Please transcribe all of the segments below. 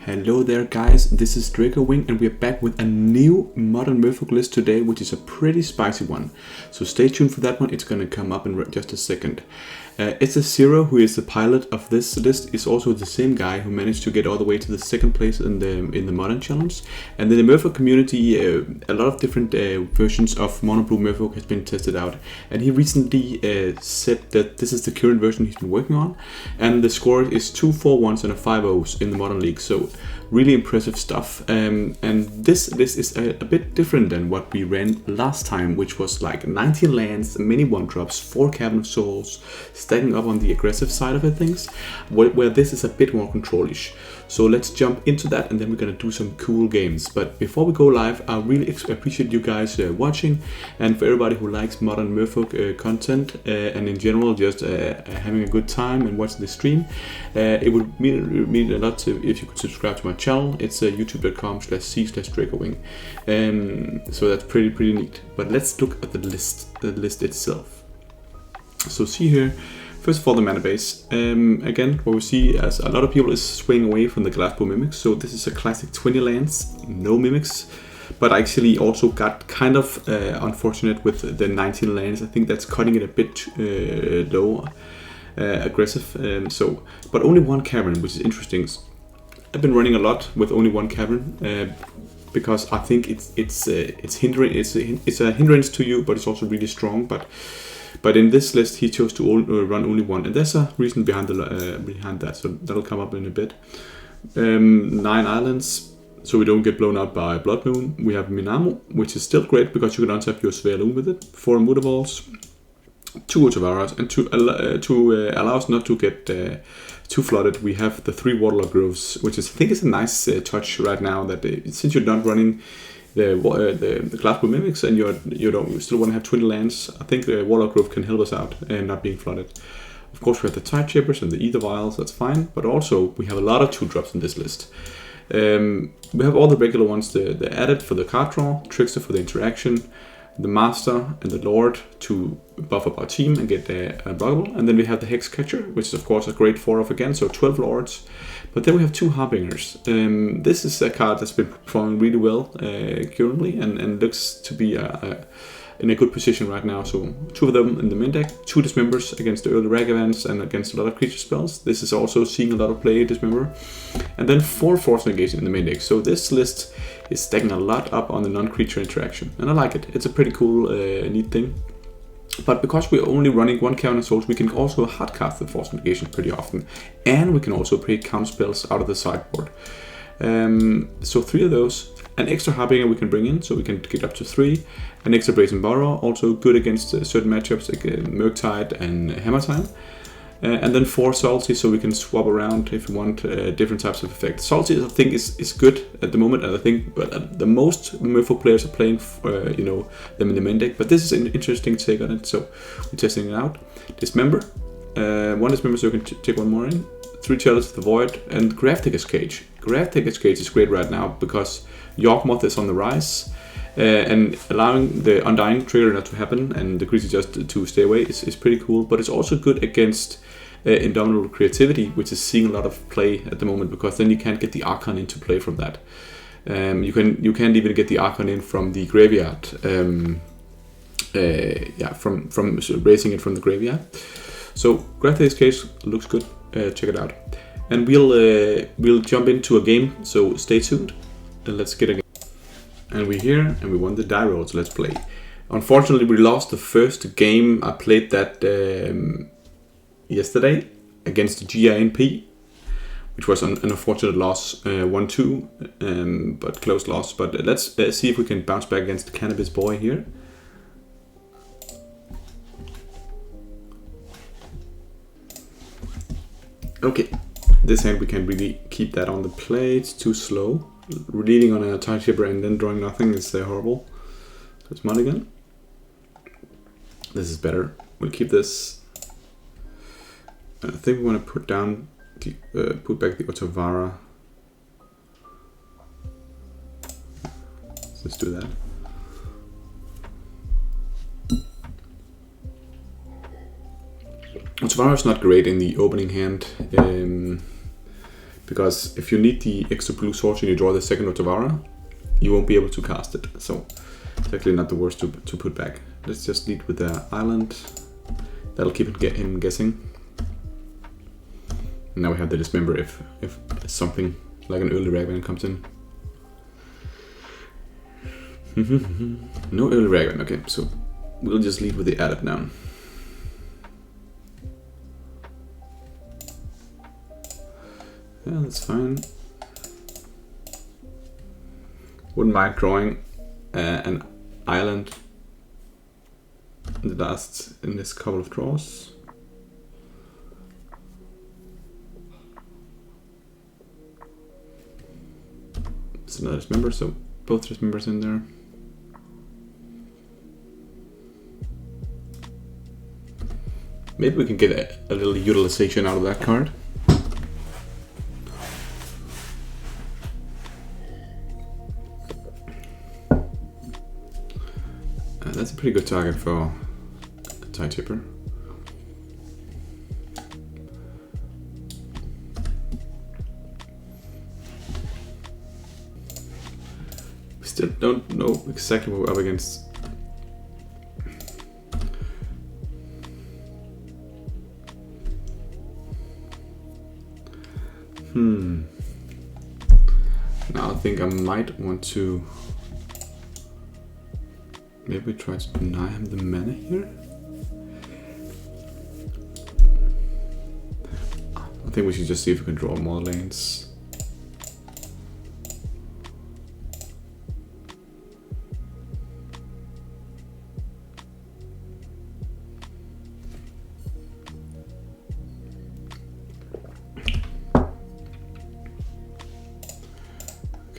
Hello there guys, this is Draco and we are back with a new modern Merfolk list today, which is a pretty spicy one. So stay tuned for that one, it's going to come up in just a second. It's a Zero who is the pilot of this list, is also the same guy who managed to get all the way to the second place in the modern challenge. And in the Merfolk community, a lot of different versions of Mono Blue Merfolk has been tested out. And he recently said that this is the current version he's been working on. And the score is 2 4-1s and a 5-0s in the modern league. So really impressive stuff. And this list is a bit different than what we ran last time, which was like 19 lands, many 1-drops, 4 Cavern of Souls, stacking up on the aggressive side of things, where this is a bit more control-ish. So let's jump into that and then we're gonna do some cool games. But before we go live, I really appreciate you guys watching, and for everybody who likes modern Merfolk content and in general just having a good time and watching the stream. It would mean a lot if you could subscribe to my channel. It's youtube.com/c/DracoWing. So that's pretty neat. But let's look at the list itself. So see here, first of all, the mana base. Again, what we see as a lot of people is swaying away from the Glassbow Mimics. So this is a classic 20 lands, no mimics. But I actually also got kind of unfortunate with the 19 lands. I think that's cutting it a bit low, aggressive. But only 1 Cavern, which is interesting. I've been running a lot with only 1 Cavern. Because I think it's a hindrance to you, but it's also really strong. But in this list, he chose to run only 1, and there's a reason behind that. So that'll come up in a bit. 9 islands, so we don't get blown out by Blood Moon. We have Minamo, which is still great because you can untap your Svelum with it. 4 Mutavaults, 2 Otavaras, and to allow us not to get too flooded, we have the 3 Waterlogged Groves, which I think is a nice touch right now. That since you're not running the Glassbow Mimics and you still want to have 20 lands, I think the Waterlogged Grove can help us out and not being flooded. Of course, we have the Tide Shapers and the Ether Vials, that's fine, but also we have a lot of 2-drops in this list. We have all the regular ones, the added for the card draw, Trickster for the interaction, the Master and the Lord to buff up our team and get unblockable, and then we have the Hex Catcher, which is of course a great 4-off again, so 12 Lords. But then we have 2 Harbingers. This is a card that's been performing really well currently and looks to be in a good position right now. So 2 of them in the main deck, 2 Dismembers against the early Ragavans and against a lot of creature spells. This is also seeing a lot of play, Dismember. And then 4 Force Negation in the main deck. So this list is stacking a lot up on the non-creature interaction. And I like it. It's a pretty cool, neat thing. But because we're only running 1 Cavern of Souls, we can also hardcast the Force Negation pretty often. And we can also play counter spells out of the sideboard. So 3 of those. An extra Harbinger we can bring in, so we can get up to 3. An extra Brazen Borrower, also good against certain matchups like Murktide and Hammer Time. And then 4 Salty, so we can swap around if we want different types of effects. Salty, I think, is good at the moment, and I think the most Merfolk players are playing them in the main deck. But this is an interesting take on it, so we're testing it out. Dismember, 1 Dismember, so you can take 1 more in. 3 Chalice of the Void, and Grafdigger's Cage. Grafdigger's Cage is great right now because Yawgmoth is on the rise, and allowing the Undying trigger not to happen and the creature just to stay away is pretty cool. But it's also good against Indomitable Creativity, which is seeing a lot of play at the moment, because then you can't get the Archon into play from that. You can't even get the Archon in from the graveyard. From raising it from the graveyard. So Grafdigger's Cage looks good. Check it out, and we'll jump into a game. So stay tuned. And let's get a game. And we're here, and we won the die roll. So let's play. Unfortunately, we lost the first game. I played that yesterday against the GINP, which was an unfortunate loss, 1-2, but close loss. But let's see if we can bounce back against the Cannabis Boy here. Okay, this hand we can really keep that on the play. It's too slow. Leading on a Tide Shaper and then drawing nothing is horrible. It's mulligan. This is better. We'll keep this. I think we want to put back the Otavara. Let's do that. Otavara is not great in the opening hand because if you need the extra blue source and you draw the second Otawara, you won't be able to cast it. So it's actually not the worst to put back. Let's just lead with the island. That'll keep him guessing. And now we have the Dismember if something like an early Ragman comes in. No early Ragman, okay, so we'll just lead with the Adept now. Yeah, that's fine. Wouldn't mind drawing an island in this couple of draws. It's another Dismember, so both Dismembers in there. Maybe we can get a little utilization out of that card. That's a pretty good target for a tie chipper. We still don't know exactly what we're up against. Now I think I might want to maybe try to deny him the mana here. I think we should just see if we can draw more lanes.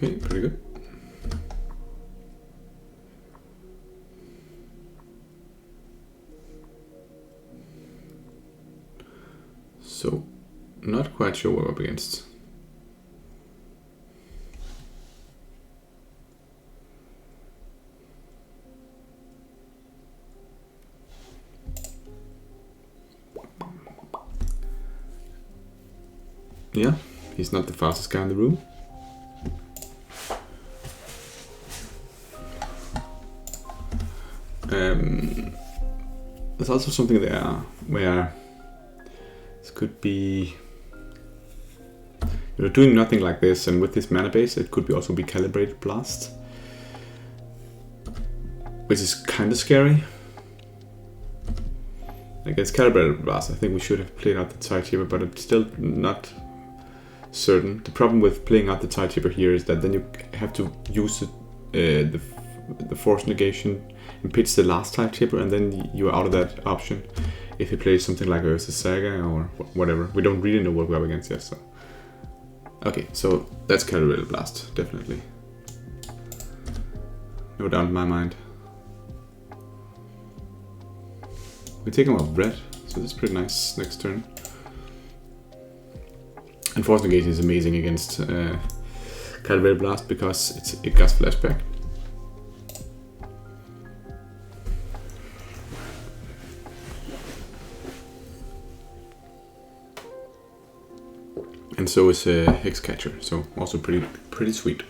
Okay, pretty good. So, not quite sure what we're up against. Yeah, he's not the fastest guy in the room. There's also something there where this could be, doing nothing like this, and with this mana base it could be also be Calibrated Blast, which is kind of scary. Against Calibrated Blast I think we should have played out the Sidechipper, but I'm still not certain. The problem with playing out the Sidechipper here is that then you have to use the force negation and pitch the last Sidechipper, and then you're out of that option if you play something like Ursa Saga or whatever. We don't really know what we're up against yet, so. Okay, so that's Calibrated Blast, definitely. No doubt in my mind. We take him off red, so that's pretty nice next turn. And Force Negation is amazing against Calibrated Blast because it got flashback. And so is Hexcatcher, so also pretty sweet.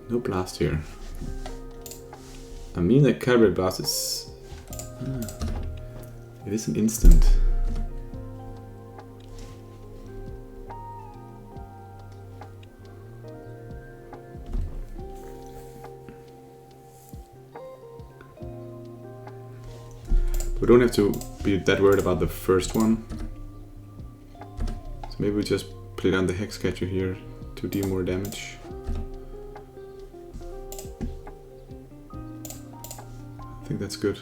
No blast here. I mean that Calibrated Blast is... it is an instant. We don't have to be that worried about the first one. So maybe we just play down the Hexcatcher here to deal more damage. I think that's good.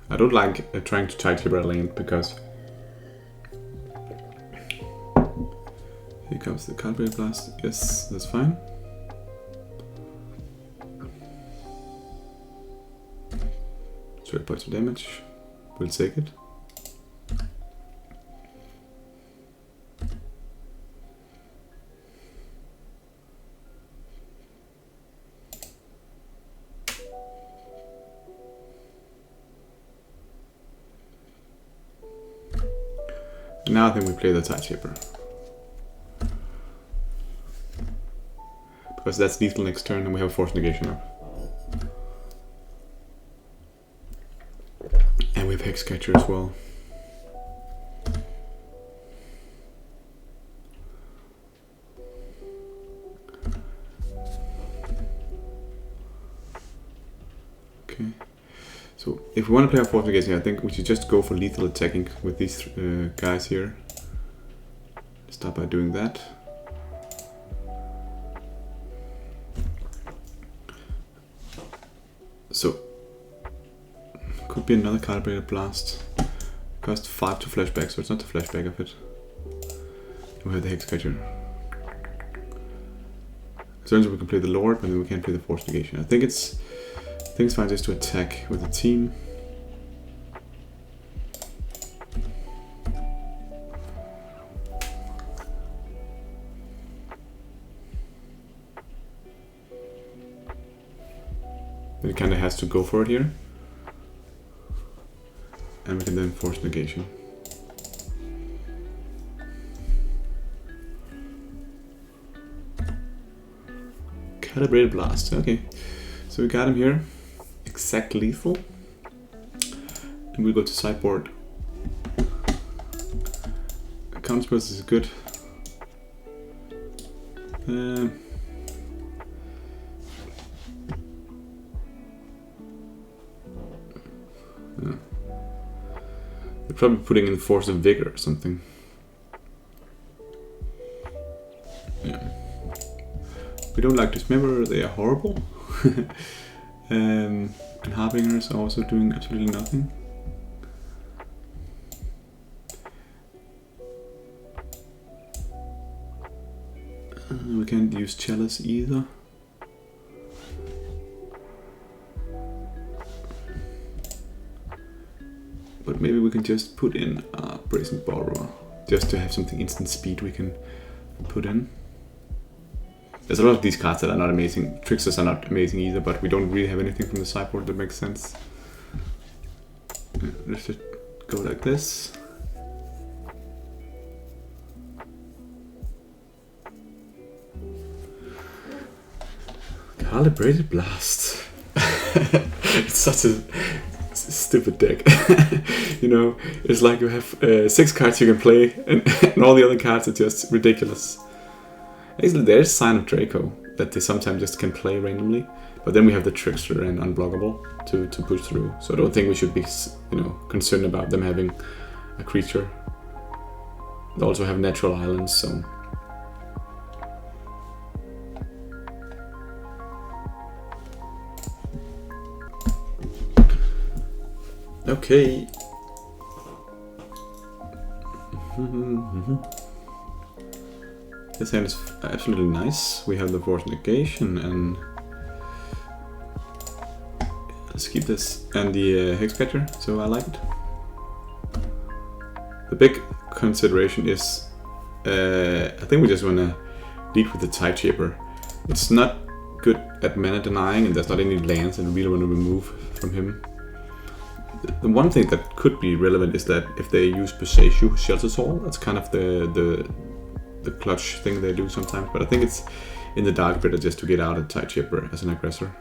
I don't like trying to tie Calibrated lane because here comes the Calibrated Blast. Yes, that's fine. Straight points of damage. We'll take it. And now I think we play the Tideshaper. Because that's lethal next turn and we have a Force Negation up. And we have Hexcatcher as well. Okay. So if we want to play our Force Negation, I think we should just go for lethal attacking with these guys here. Start by doing that. So, could be another Calibrated Blast. Cost 5 to flashback, so it's not the flashback of it. We have the Hexcatcher. So we can play the Lord, but then we can't play the Force Negation. I think it's fine just to attack with the team. It kind of has to go for it here. And we can then Force Negation. Calibrated Blast, okay. So we got him here. Exact lethal. And we'll go to sideboard. Counterspells is good. They're probably putting in Force of Vigor or something. Yeah. We don't like Dismember, they are horrible. And Harbingers are also doing absolutely nothing. We can't use Chalice either. But maybe we can just put in a Brazen Borrower, just to have something instant speed we can put in. There's a lot of these cards that are not amazing. Tricksters are not amazing either, but we don't really have anything from the sideboard that makes sense. Let's just go like this. Calibrated Blast. It's such a stupid deck. You know, it's like you have 6 cards you can play, and all the other cards are just ridiculous. Actually, there's Sign of Draco that they sometimes just can play randomly, but then we have the Trickster and Unblockable to push through. So I don't think we should be, you know, concerned about them having a creature. They also have natural islands, so. Okay. This hand is absolutely nice. We have the Force Negation and let's keep this and the Hexcatcher, so I like it. The big consideration is I think we just want to lead with the Tideshaper. It's not good at mana denying and there's not any lands that we really want to remove from him. The one thing that could be relevant is that if they use Boseiju Shelter Soul, that's kind of the clutch thing they do sometimes, but I think it's in the dark better just to get out a Tideshaper as an aggressor.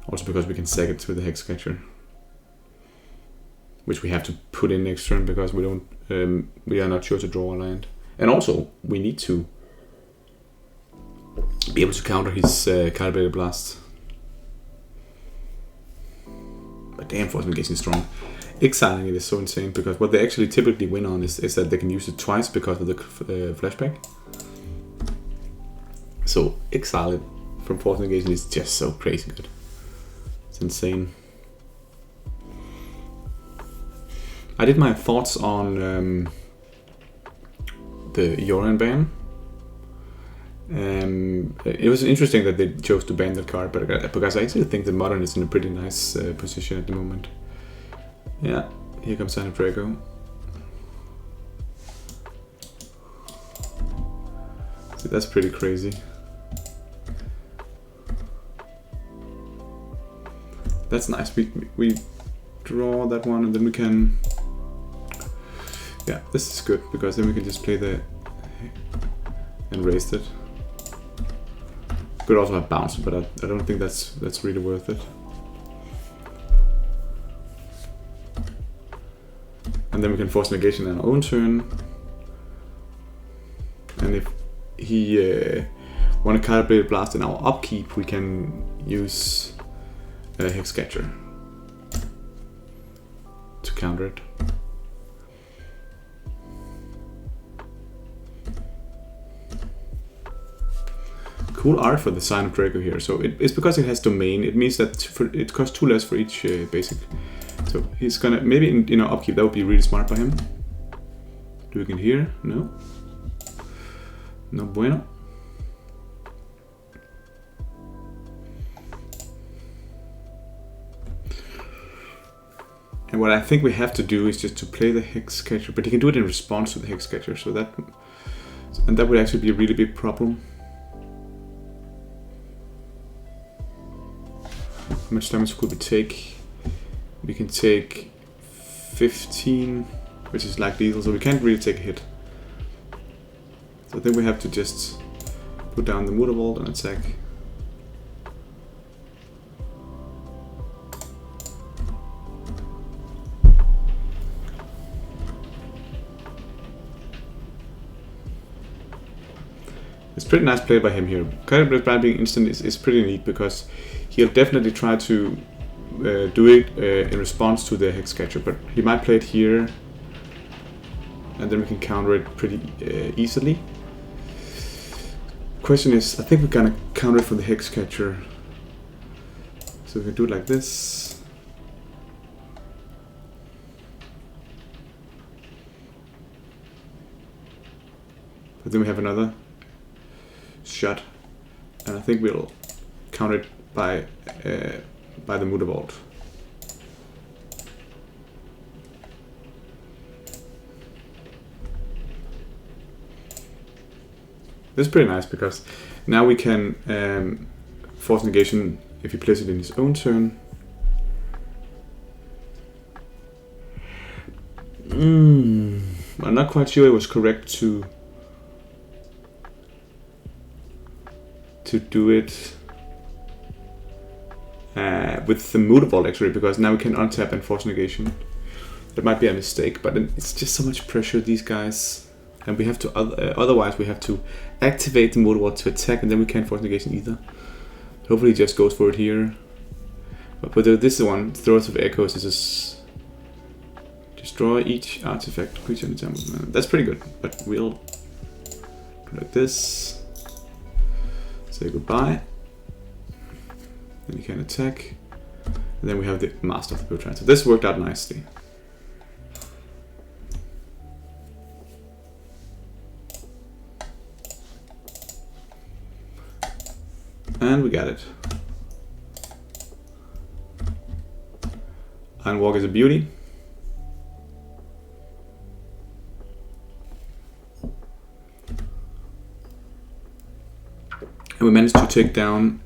Also because we can sack it with the Hexcatcher, which we have to put in next turn because we are not sure to draw a land, and also we need to be able to counter his Calibrated Blast. But damn, Force Negation is strong. Exiling it is so insane because what they actually typically win on is that they can use it twice because of the flashback. So exile it from Force Negation is just so crazy good. It's insane. I did my thoughts on the Yoran ban. It was interesting that they chose to ban that card, but because I actually think that Modern is in a pretty nice position at the moment. Yeah, here comes Sign of Draco. So that's pretty crazy. That's nice. We draw that one, and then we can. Yeah, this is good because then we can just play the and raise it. Could also have bounce, but I don't think that's really worth it. And then we can force negation on our own turn. And if he want to Calibrated Blast in our upkeep, we can use a Hexcatcher to counter it. Cool art for the Sign of Draco here. So it's because it has domain. It means that it costs 2 less for each basic. So he's gonna, maybe in our upkeep, that would be really smart by him. Do we get here? No. No bueno. And what I think we have to do is just to play the Hexcatcher, but he can do it in response to the Hexcatcher. So that would actually be a really big problem. How much damage could we take? We can take 15, which is like lethal, so we can't really take a hit. So I think we have to just put down the Mutavault and attack. It's pretty nice play by him here. Calibrated by being instant is pretty neat because he'll definitely try to do it in response to the Hexcatcher, but he might play it here and then we can counter it pretty easily. Question is, I think we're gonna counter it from the Hexcatcher. So we can do it like this. But then we have another shot, and I think we'll counter it by the Mutavault. This is pretty nice because now we can force negation if he plays it in his own turn. I'm not quite sure it was correct to do it with the Mutavault actually, because now we can untap and force negation. That might be a mistake, but it's just so much pressure, these guys, and we have to otherwise we have to activate the Mutavault to attack, and then we can't force negation either. Hopefully he just goes for it here. But this one, Throats of Echoes, is just destroy each artifact creature in the time. That's pretty good, but we'll do like this. Say goodbye. Then you can attack. And then we have the Master of the Midrange. So this worked out nicely. And we got it. Iron Walk is a beauty. And we managed to take down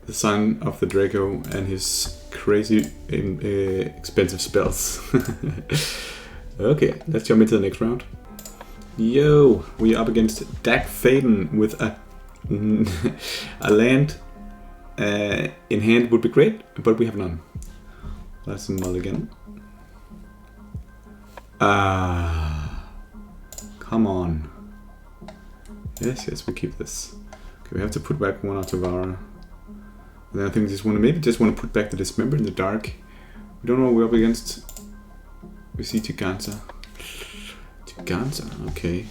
the Sign of the Draco and his crazy expensive spells. Okay, let's jump into the next round. Yo, we are up against Dak Faden with a land in hand would be great, but we have none. That's a mulligan. Come on. Yes, we keep this. Okay, we have to put back one Otavara. And then I think we just want to put back the Dismember in the dark. We don't know what we're up against. We see Tiganza. Okay.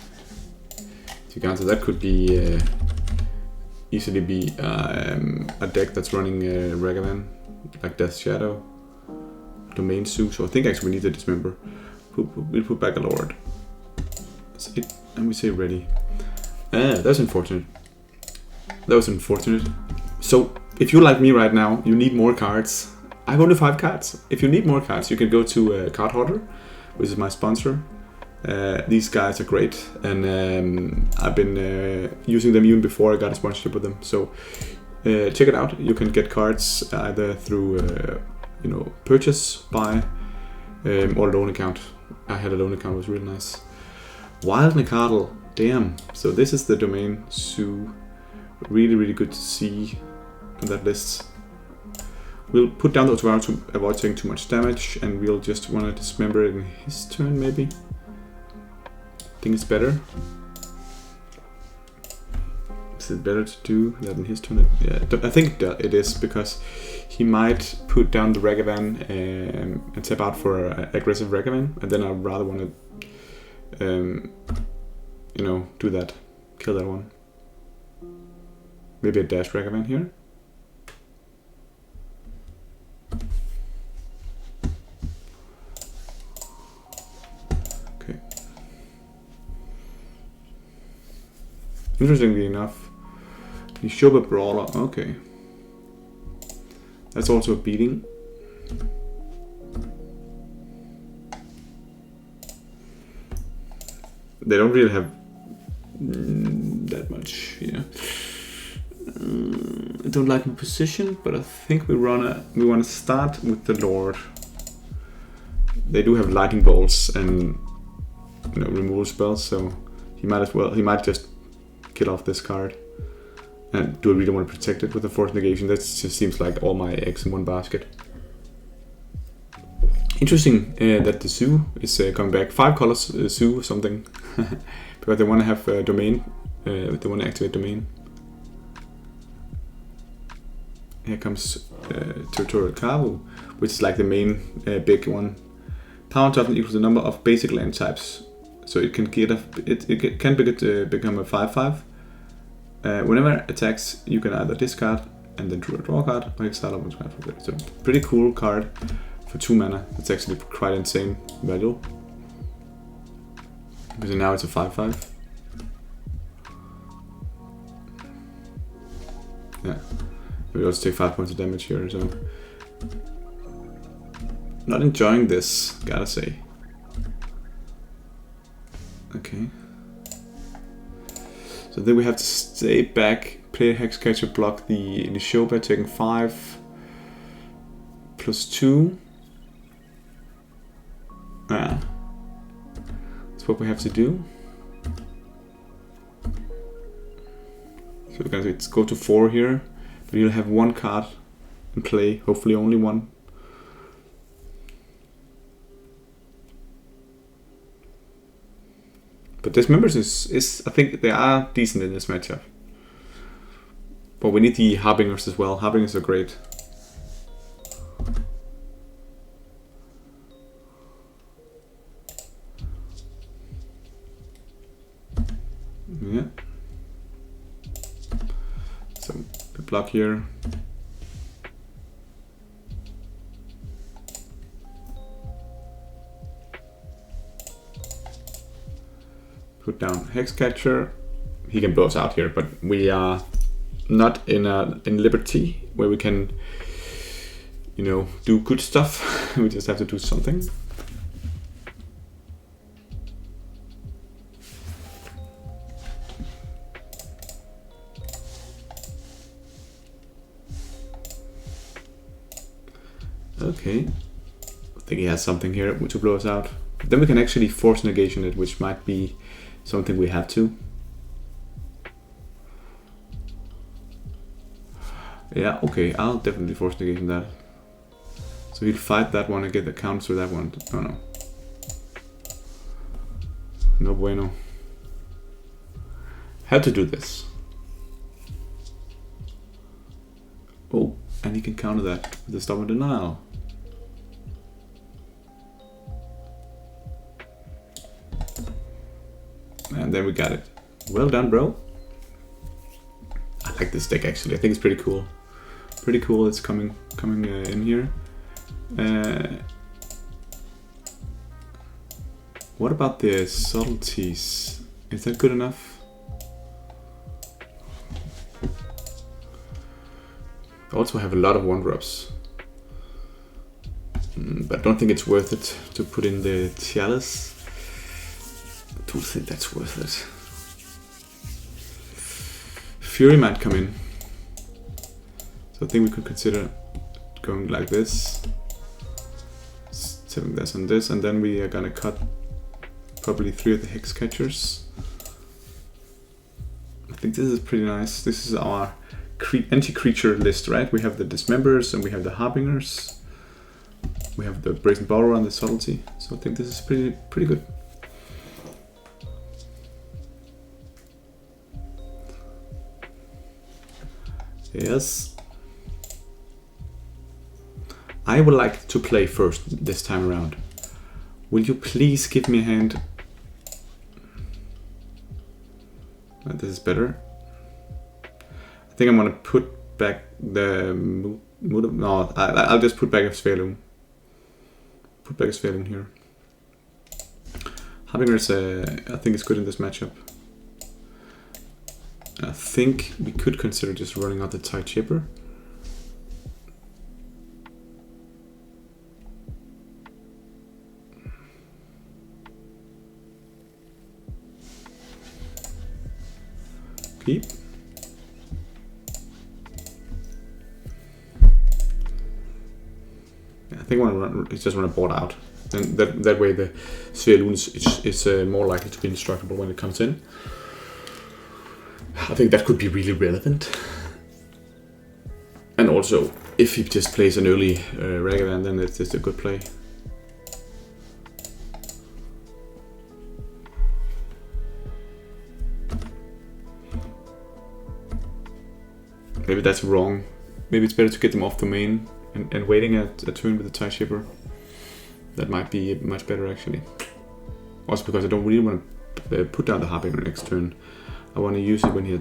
Tiganza, that could be easily be a deck that's running Ragavan, like Death Shadow, Domain Zoo. So I think actually we need the Dismember. We'll put back a Lord. That's it. And we say ready. That's unfortunate. That was unfortunate. So if you like me right now, you need more cards. I have only 5 cards. If you need more cards, you can go to Card Hoarder, which is my sponsor. These guys are great, and I've been using them even before I got a sponsorship with them. So check it out. You can get cards either through you know, purchase, buy, or loan account. I had a loan account, it was really nice. Wild Nicardle, damn. So this is the domain Zoo. Really good to see on that list. We'll put down the Otawara to avoid taking too much damage, and we'll just want to dismember it in his turn, maybe. I think it's better. Is it better to do that in his turn? Yeah, I think it is, because he might put down the Ragavan and tap out for aggressive Ragavan, and then I'd rather want to, you know, do that, kill that one. Maybe a dash Ragavan here. Okay. Interestingly enough, the Shoba Brawler, okay. That's also a beating. They don't really have that much, yeah. I don't like my position, but I think we want to start with the Lord. They do have lightning bolts and, you know, removal spells, so he might just kill off this card. And do I really want to protect it with a force negation? That just seems like all my eggs in one basket. Interesting that the Zoo is coming back. 5 colors Zoo or something. Because they want to have a domain. They want to activate domain. Here comes Territorial Carvo, which is like the main big one. Power toughness equals the number of basic land types. So it can get it can become a 5/5. Whenever it attacks, you can either discard and then draw a card, or exile one card from it. So pretty cool card for 2 mana. It's actually quite insane value. Because now it's a 5/5. Yeah. We also take 5 points of damage here, so not enjoying this, gotta say. Okay. So then we have to stay back, play a Hexcatcher, block the Shoba, taking 5 plus 2. Yeah. That's what we have to do. So we're gonna go to 4 here. But you'll have 1 card in play, hopefully only 1. But Dismembers is I think they are decent in this matchup. But we need the Harbingers as well. Harbingers are great. Yeah. So the block here. Put down Hexcatcher. He can blow us out here, but we are not in Liberty where we can, you know, do good stuff. We just have to do something. Okay, I think he has something here to blow us out. Then we can actually force negation it, which might be something we have to. Yeah, okay, I'll definitely force negation that. So he'll fight that one and get the counters to that one. Oh no. No bueno. Had to do this. Oh, and he can counter that with the Stubborn Denial. And then we got it. Well done, bro. I like this deck actually. I think it's pretty cool. Pretty cool. It's coming in here. What about the subtleties? Is that good enough? I also have a lot of 1-drops. But I don't think it's worth it to put in the Chalice. I don't think that's worth it. Fury might come in. So I think we could consider going like this, setting this on this, and then we are gonna cut probably 3 of the hex catchers. I think this is pretty nice. This is our anti-creature list, right? We have the Dismembers and we have the Harbingers. We have the Brazen Borrower and the Subtlety. So I think this is pretty good. Yes. I would like to play first this time around. Will you please give me a hand? This is better. I think I'm gonna put back the no, I'll just put back a Svelum. Put back a Svelum here. Harbinger's I think it's good in this matchup. I think we could consider just running out the Tide Chipper. Keep. I think I just want to board out. And that way the Svelun is more likely to be indestructible when it comes in. I think that could be really relevant. And also, if he just plays an early Ragavan, then it's just a good play. Maybe that's wrong. Maybe it's better to get them off the main and waiting a turn with the Tide Shipper. That might be much better actually. Also because I don't really want to put down the Harbinger next turn. I want to use it when he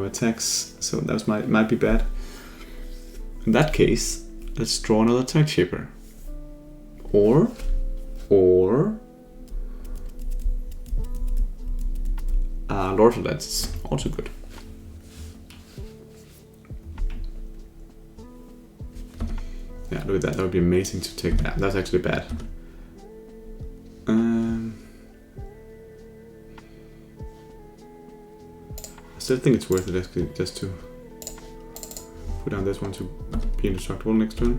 attacks, so that might be bad. In that case, let's draw another Tide Shipper. Or Lord of Lands, also good. Yeah, look at that. That would be amazing to take that. That's actually bad. I still think it's worth it actually just to put down this one to be indestructible next turn.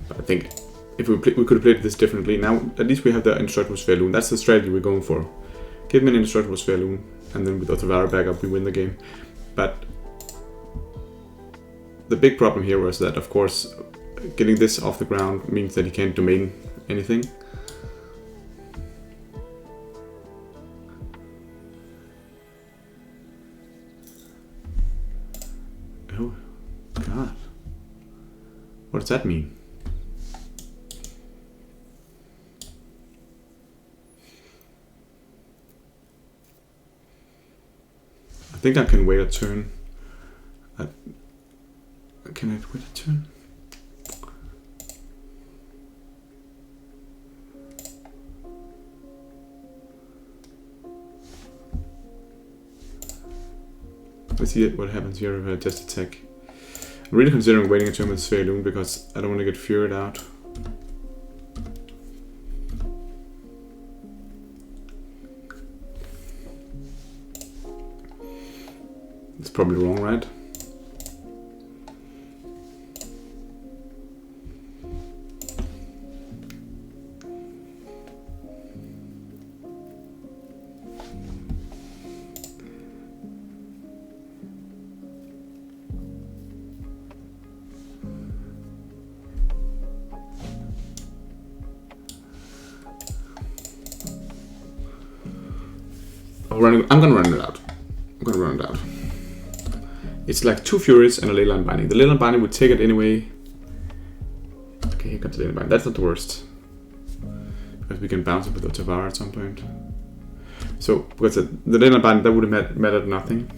But I think if we could have played this differently. Now at least we have the indestructible Svelun. That's the strategy we're going for. Give him an indestructible Svelun, and then with Otavara backup we win the game. But the big problem here was that, of course, getting this off the ground means that he can't domain anything. Oh God, what does that mean? I think I can wait a turn. Can I wait a turn? Let's see what happens here if I just attack. I'm really considering waiting a turn with Svelun because I don't want to get furied out. It's probably wrong, right? I'm gonna run it out. It's like 2 Furies and a Leyline Binding. The Leyline Binding would take it anyway. Okay, here comes the Leyline Binding. That's not the worst. Because we can bounce it with Otavara at some point. So, because the Leyline Binding, that would have mattered nothing.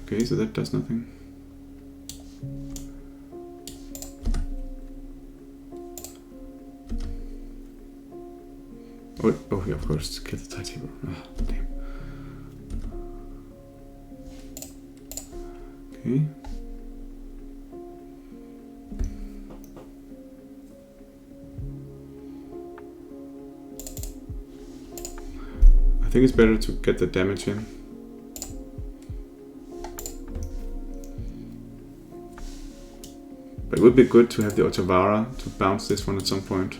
Okay, so that does nothing. Oh yeah, of course, get the Tide Shipper. Oh, damn. Okay. I think it's better to get the damage in. But it would be good to have the Otavara to bounce this one at some point.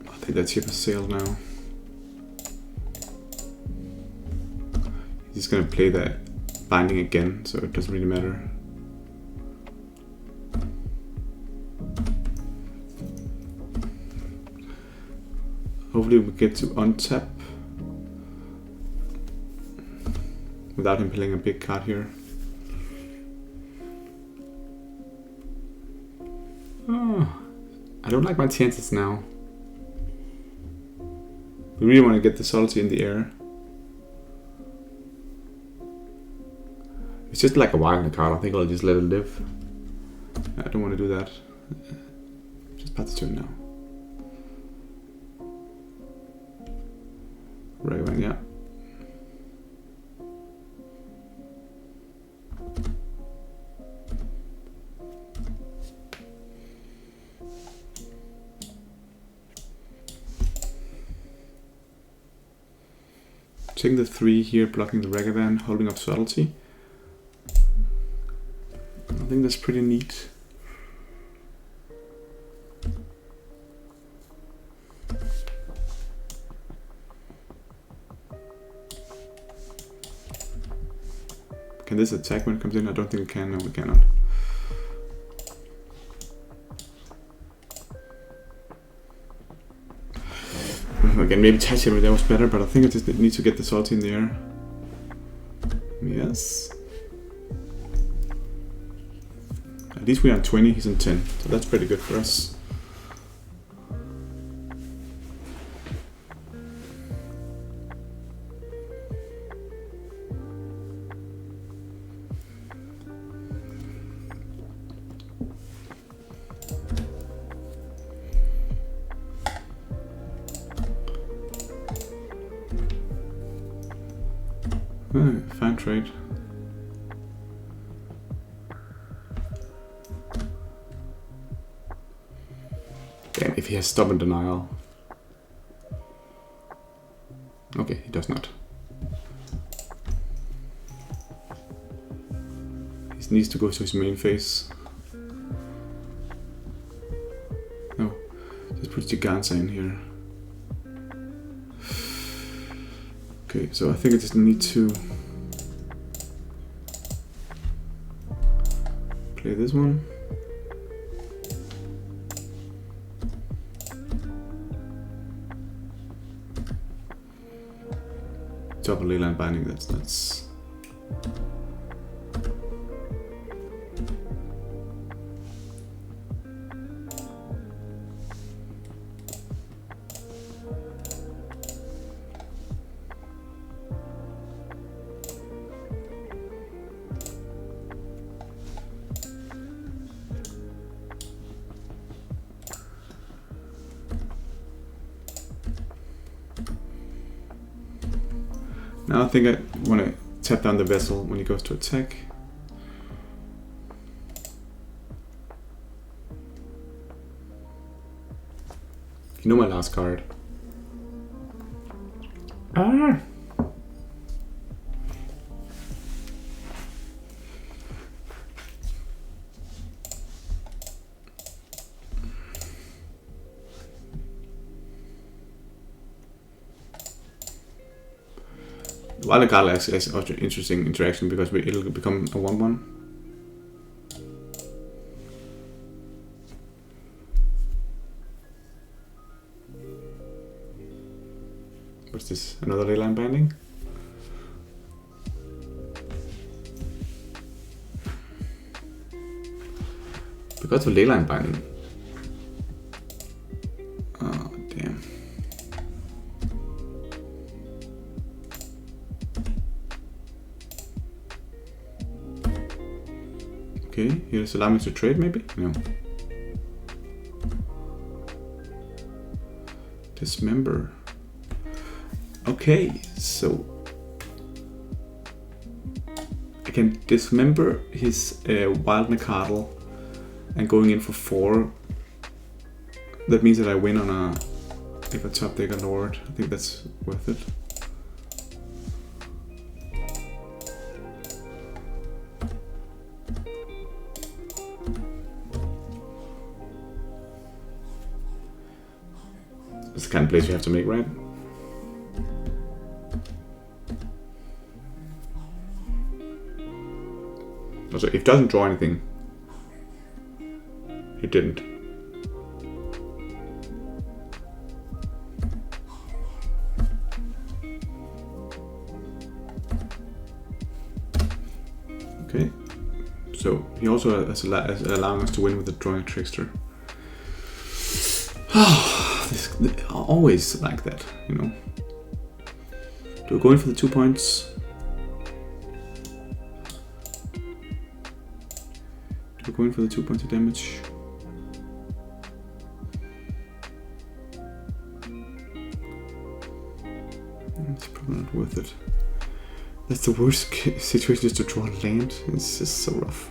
I think that ship has sailed now. He's gonna play that binding again, so it doesn't really matter. Hopefully we get to untap without him playing a big card here. Oh, I don't like my chances now. We really want to get the subtlety in the air. It's just like a wild card. I think I'll just let it live. I don't want to do that. Just pass the turn now. Right one, yeah. Taking the 3 here, blocking the Rakdos, holding up subtlety. I think that's pretty neat. Can this attack when it comes in? I don't think it can. No, we cannot. Again, maybe touch it, that was better, but I think I just need to get the salty in the air. Yes. At least we are on 20, he's on 10, so that's pretty good for us. Fine trade. Damn, if he has stubborn denial. Okay, he does not. He needs to go to his main phase. No, just put Giganza in here. Okay, so I think I just need to play this one. Double leyline binding, that's nuts. Now I think I want to tap down the vessel when he goes to attack. You know my last card. Ah! Wild card is also an interesting interaction because it'll become a 1/1. What's this? Another leyline binding? Because of leyline binding. Here's allow me to trade, maybe? No. Dismember. Okay, so I can dismember his Wild Nacatl and going in for 4. That means that I win on a if I top deck a Lord. I think that's worth it. It's the kind of plays you have to make, right? Also, if it doesn't draw anything, it didn't. Okay, so he also is allowing us to win with the drawing trickster. Always like that, you know. Do we go in for the 2 points? Do we go in for the 2 points of damage? It's probably not worth it. That's the worst situation, just to draw land. It's just so rough.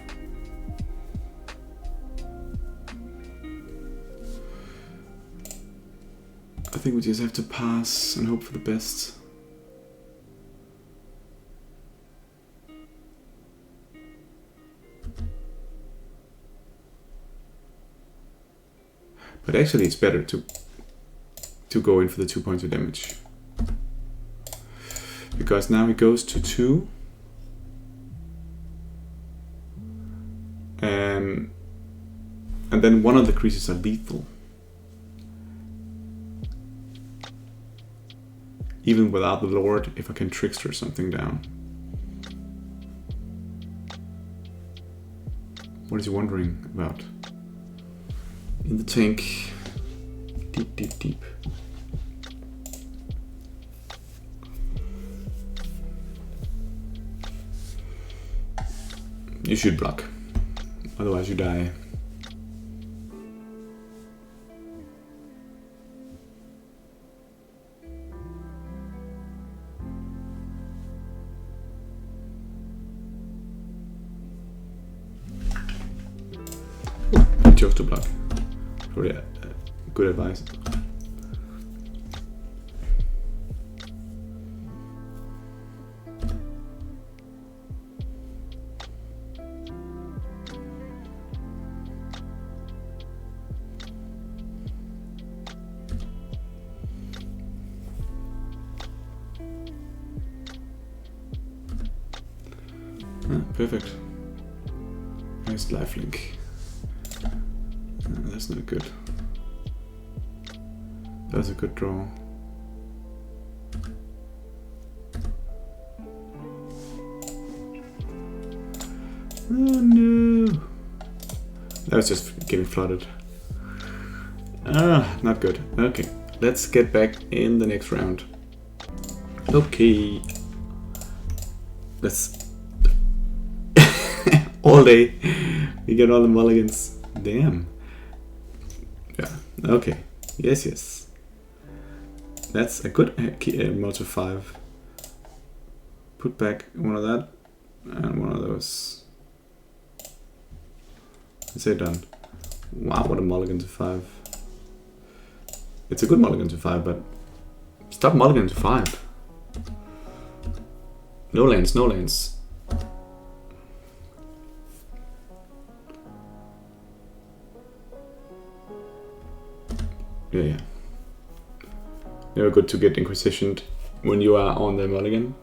I think we just have to pass and hope for the best. But actually it's better to go in for the 2 points of damage. Because now he goes to 2. And then one of the creatures are lethal. Even without the Lord, if I can trickster something down. What is he wondering about? In the tank. Deep, deep, deep. You should block, otherwise you die. He chose to block. Probably good advice. Perfect. Nice lifelink. That's not good. That's a good draw. Oh no! That was just getting flooded. Ah, not good. Okay, let's get back in the next round. Okay. Let's... all day. We get all the mulligans. Damn. Yeah, okay. Yes, yes. That's a good motor 5. Put back one of that and one of those. I say done. Wow, what a mulligan to 5. It's a good mulligan to 5, but stop mulligan to 5. No lands, no lands. Yeah, yeah. Never good to get inquisitioned when you are on the mulligan.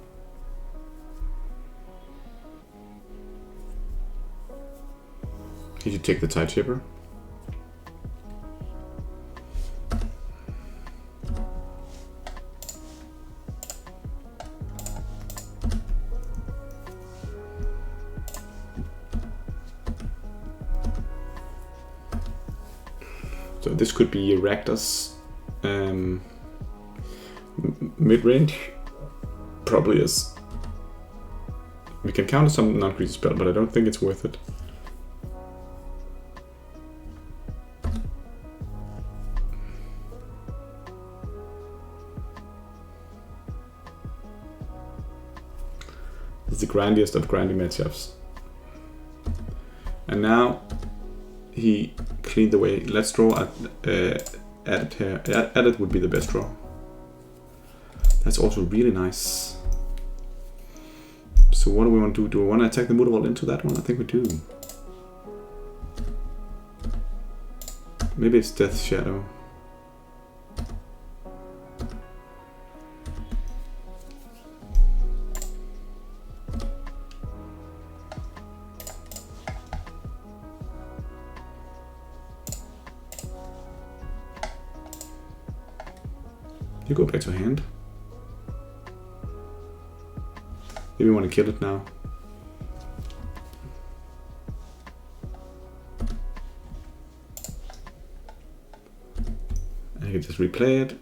Did you take the Tide Shipper? So this could be Rakdos. Midrange probably is. We can counter some non-creature spell, but I don't think it's worth it. It's the grindiest of grindy matchups. And now he cleaned away. Let's draw added here. Added would be the best draw. That's also really nice. So what do we want to do? Do we want to attack the Mutavault into that one? I think we do. Maybe it's Death Shadow. You go back to hand. Maybe we want to kill it now. And you can just replay it.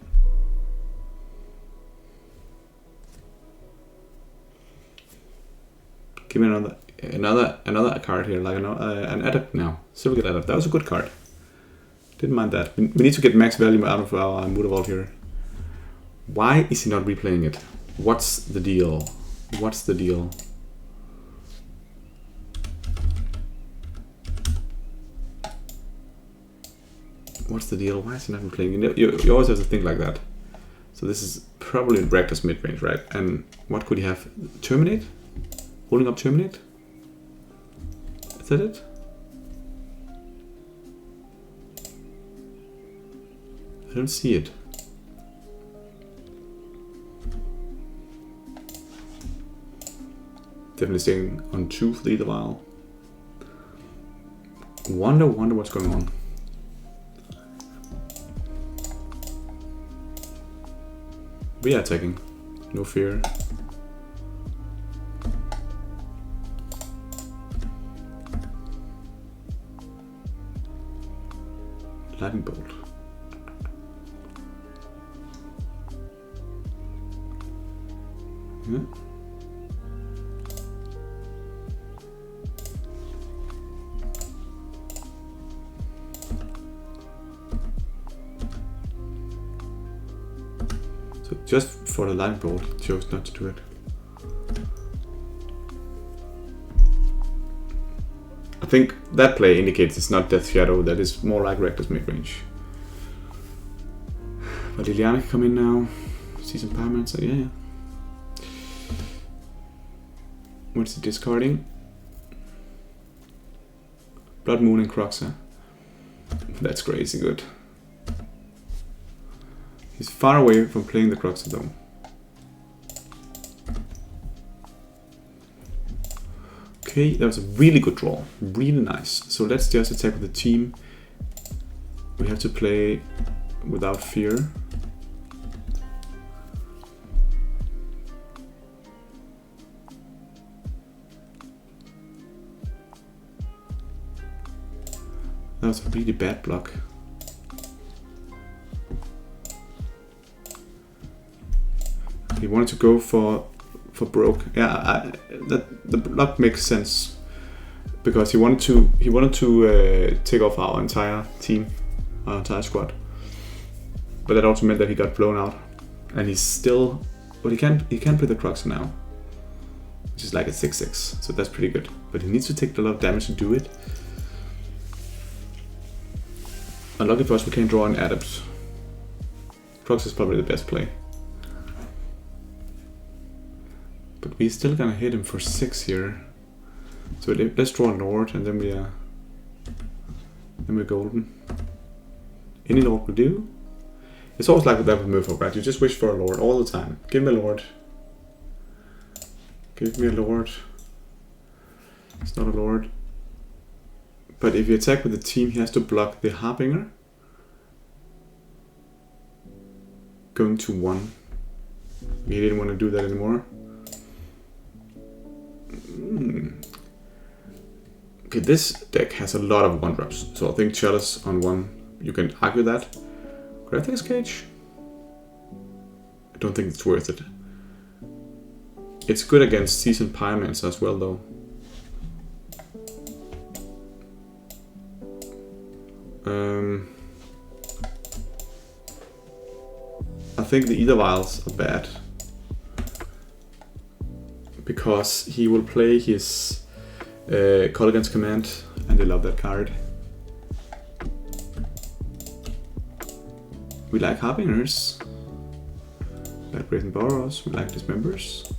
Give me another card here, like an Adept now. Silver Adept. That was a good card. Didn't mind that. We need to get max value out of our Mutavault here. Why is he not replaying it? What's the deal? What's the deal? What's the deal? Why is he not replaying it? You always have to think like that. So this is probably Rakdos midrange, right? And what could he have? Terminate? Holding up Terminate? Is that it? I don't see it. Definitely staying on 2 for the Ether Vial. Wonder what's going on. We are attacking. No fear. Lightning Bolt. Yeah. So just for the lightning bolt, chose not to do it. I think that play indicates it's not Death Shadow, that is more like Rakdos midrange. But Liliana can come in now, see some Pyromancer, so yeah. What's he discarding? Blood Moon and Croxa. That's crazy good. He's far away from playing the Croxa though. Okay, that was a really good draw. Really nice. So let's just attack with the team. We have to play without fear. That was a really bad block. He wanted to go for broke. Yeah, the block makes sense because he wanted to take off our entire team, our entire squad. But that also meant that he got blown out, and he's still. But he can't play the Croxa now, which is like a 6/6. So that's pretty good. But he needs to take a lot of damage to do it. Unlucky for us, we can't draw an Adept. Croxa is probably the best play. But we're still gonna hit him for 6 here. So let's draw a Lord and then we're golden. Any Lord will do. It's always like that with Merfolk, right? You just wish for a Lord all the time. Give me a Lord. Give me a Lord. It's not a Lord. But if you attack with the team, he has to block the Harbinger. Going to 1. He didn't want to do that anymore. Okay, this deck has a lot of 1-drops, so I think Chalice on 1, you can argue that. Graphics Cage? I don't think it's worth it. It's good against Seasoned Pyromancer as well though. I think the Ether Vials are bad. because he will play his Call Against Command, and they love that card. We like Harbingers, we like Brazen Borrows, we like Dismembers.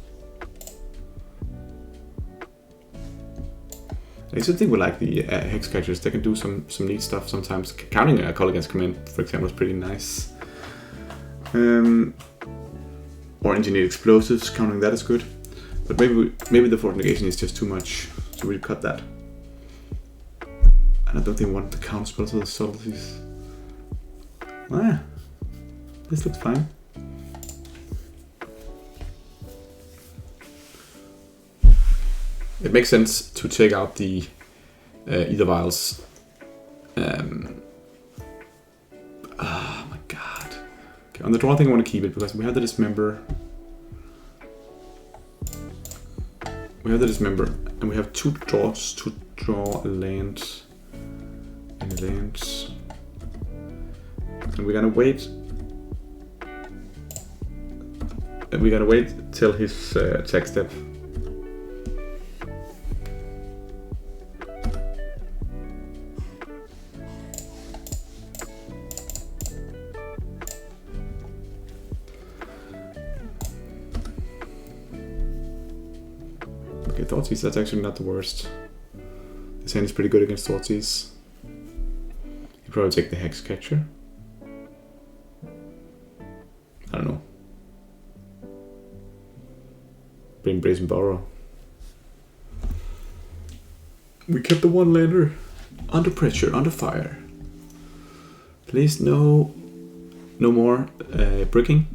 I also think we like the Hex Catchers. They can do some neat stuff sometimes. Counting a Call Against Command, for example, is pretty nice. Or Engineered Explosives, counting that is good. But maybe the Fort Negation is just too much, so we'll cut that. And I don't think we want the counter spells or the subtleties. Ah, this looks fine. It makes sense to take out the Ether Vials. Oh my god. Okay, on the draw thing I want to keep it because we have the Dismember. We have the Dismember, and we have 2 draws to draw a land. Any lands. And we're gonna wait. And we're gonna wait till his attack step. Okay, Thoughtseize, that's actually not the worst. This hand is pretty good against Thoughtseize. You probably take the Hex Catcher. I don't know. Bring Brazen Borrow. We kept the 1-lander. Under pressure, under fire. Please, no more bricking.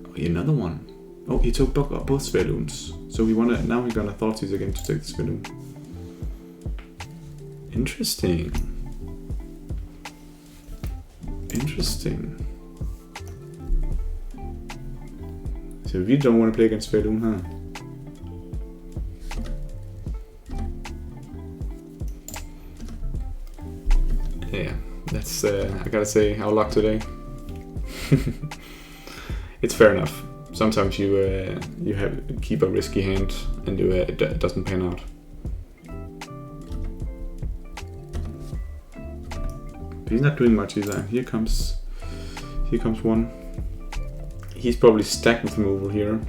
Oh, another one. Oh, he took both Spelloons. So now we're gonna Thoughtseize again to take the Spelloon. Interesting. Interesting. So we don't want to play against Spelloon, huh? Yeah, that's I gotta say, our luck today. It's fair enough. Sometimes you keep a risky hand and it doesn't pan out. But he's not doing much either. Here comes one. He's probably stacked with removal here.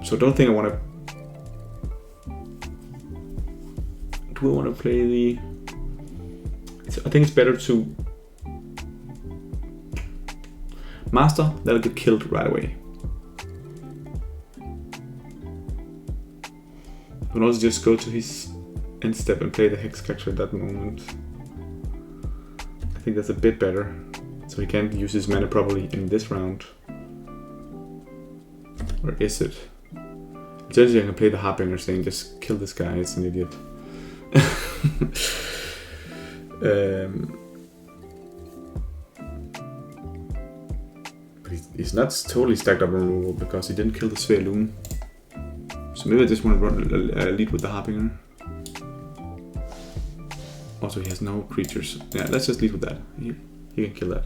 So I don't think I want to. Do I want to play the? I think it's better to Master. That'll get killed right away. I can also just go to his end step and play the Hex Catcher at that moment. I think that's a bit better. So he can't use his mana properly in this round. Or is it? Essentially I can play the Harbinger saying just kill this guy, it's an idiot. But he's not totally stacked up on removal because he didn't kill the Spelloon. So maybe I just want to run lead with the Harbinger. Also he has no creatures. Yeah, let's just lead with that. He can kill that.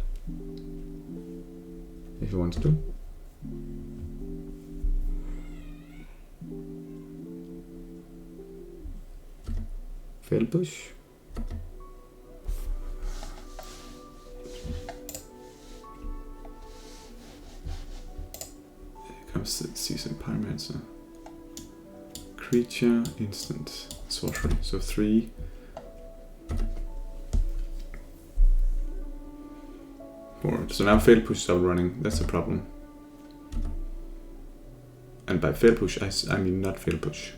If he wants to. Fail push. Here comes the Seasoned Pyromancer. Creature, instant, sorcery. So 3. So now fail push is out running, that's a problem. And by fail push, I mean not fail push.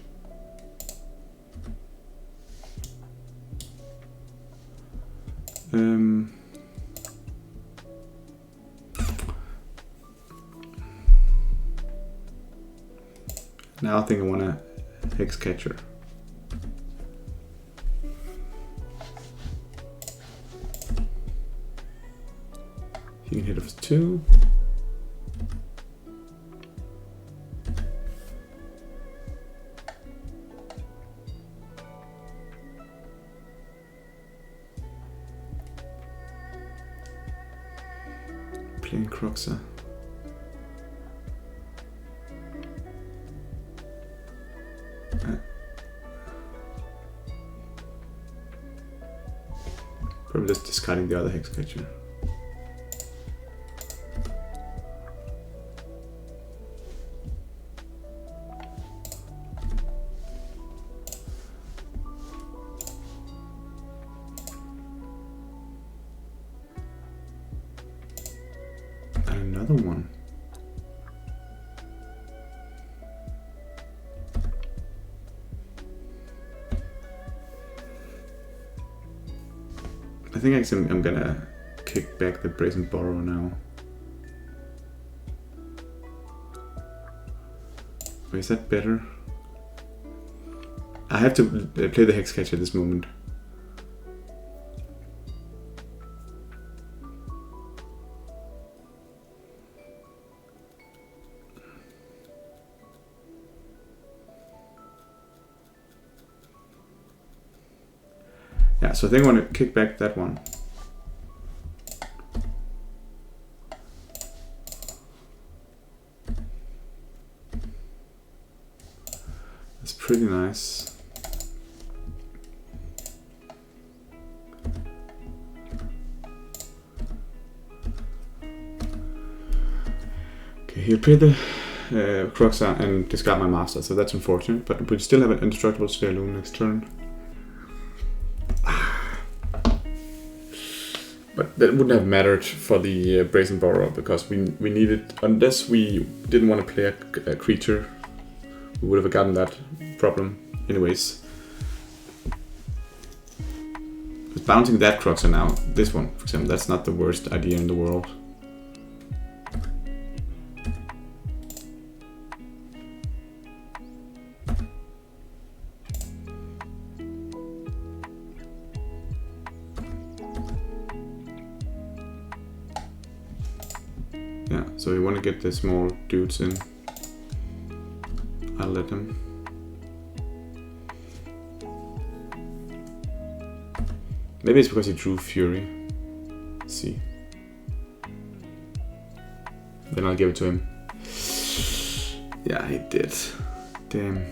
Now I think I want a Hex Catcher. You can hit it with 2. playing Croxa. Probably just discarding the other Hexcatcher. And another one. I think actually I'm gonna kick back the Brazen Borrower now. Wait, is that better? I have to play the Hexcatcher at this moment. Yeah, so I think I want to kick back that one. That's pretty nice. Okay, he'll play the Croxa and discard my Master, so that's unfortunate, but we still have an indestructible Sphere Loom next turn. But that wouldn't have mattered for the Brazen Borrower because we needed, unless we didn't want to play a creature, we would have gotten that problem anyways. But bouncing that Croxa now, this one for example, that's not the worst idea in the world. Yeah, so we want to get the small dudes in. I'll let them. Maybe it's because he drew Fury. Let's see. Then I'll give it to him. Yeah, he did. Damn.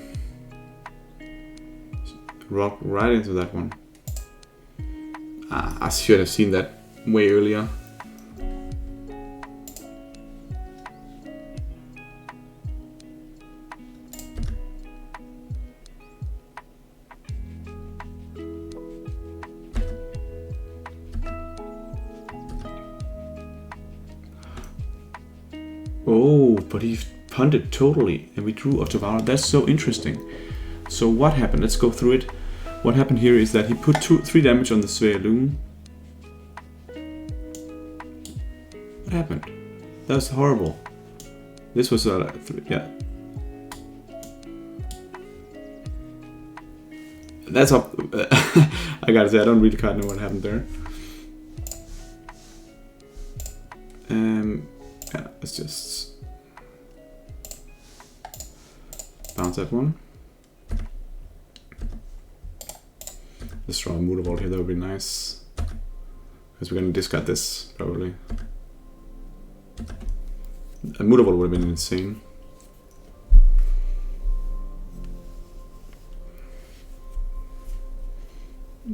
Rock right into that one. Ah, I should have seen that way earlier. Oh, but he punted totally and we drew Otavara. That's so interesting. So what happened? Let's go through it. What happened here is that he put 3 damage on the Sphere Loom. What happened? That was horrible. This was yeah. That's up. I gotta say, I don't really quite know what happened there. Yeah, let's just bounce that one. Let's draw a Motor Vault here, that would be nice. Because we're gonna discard this, probably. A Motor Vault would have been insane.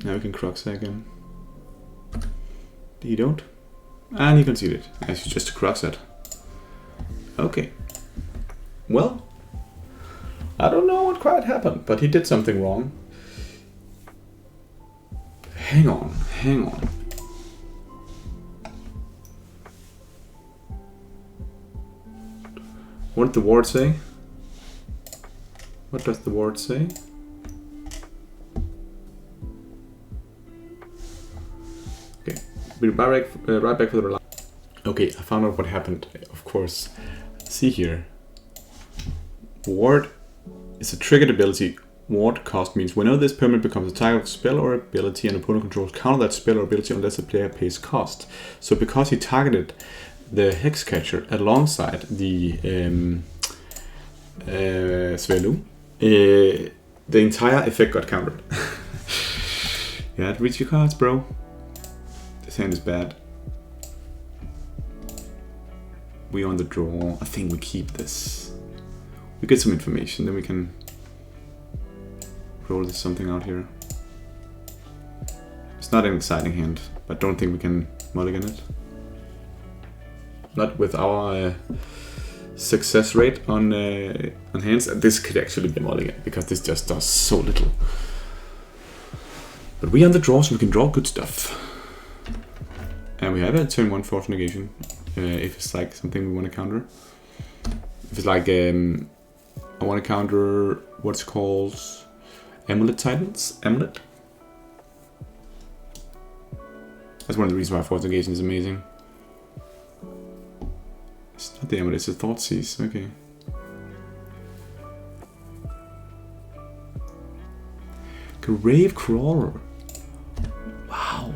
Now we can Croxa again. You don't? And you conceded. As you just Croxa it. Okay. Well, I don't know what quite happened, but he did something wrong. Hang on, hang on. What did the ward say? What does the ward say? Okay, we'll be right back for the. Okay, I found out what happened, of course. See here. Ward is a triggered ability. Ward cost means whenever this permanent becomes a target of spell or ability, an opponent controls counter that spell or ability unless the player pays cost. So because he targeted the Hexcatcher alongside the Sphere Loom, the entire effect got countered. You had to reach your cards, bro. This hand is bad. We're on the draw. I think we keep this. We get some information, then we can roll this something out here. It's not an exciting hand, but don't think we can mulligan it. Not with our success rate on hands. This could actually be a mulligan because this just does so little. But we are on the draw, so we can draw good stuff. And we have a turn 1 force negation if it's like something we want to counter. If it's like I want to counter what's called Amulet Titans. Amulet. That's one of the reasons why force negation is amazing. It's not the Amulet, it's the Thoughtseize. Okay. Grave Crawler. Wow.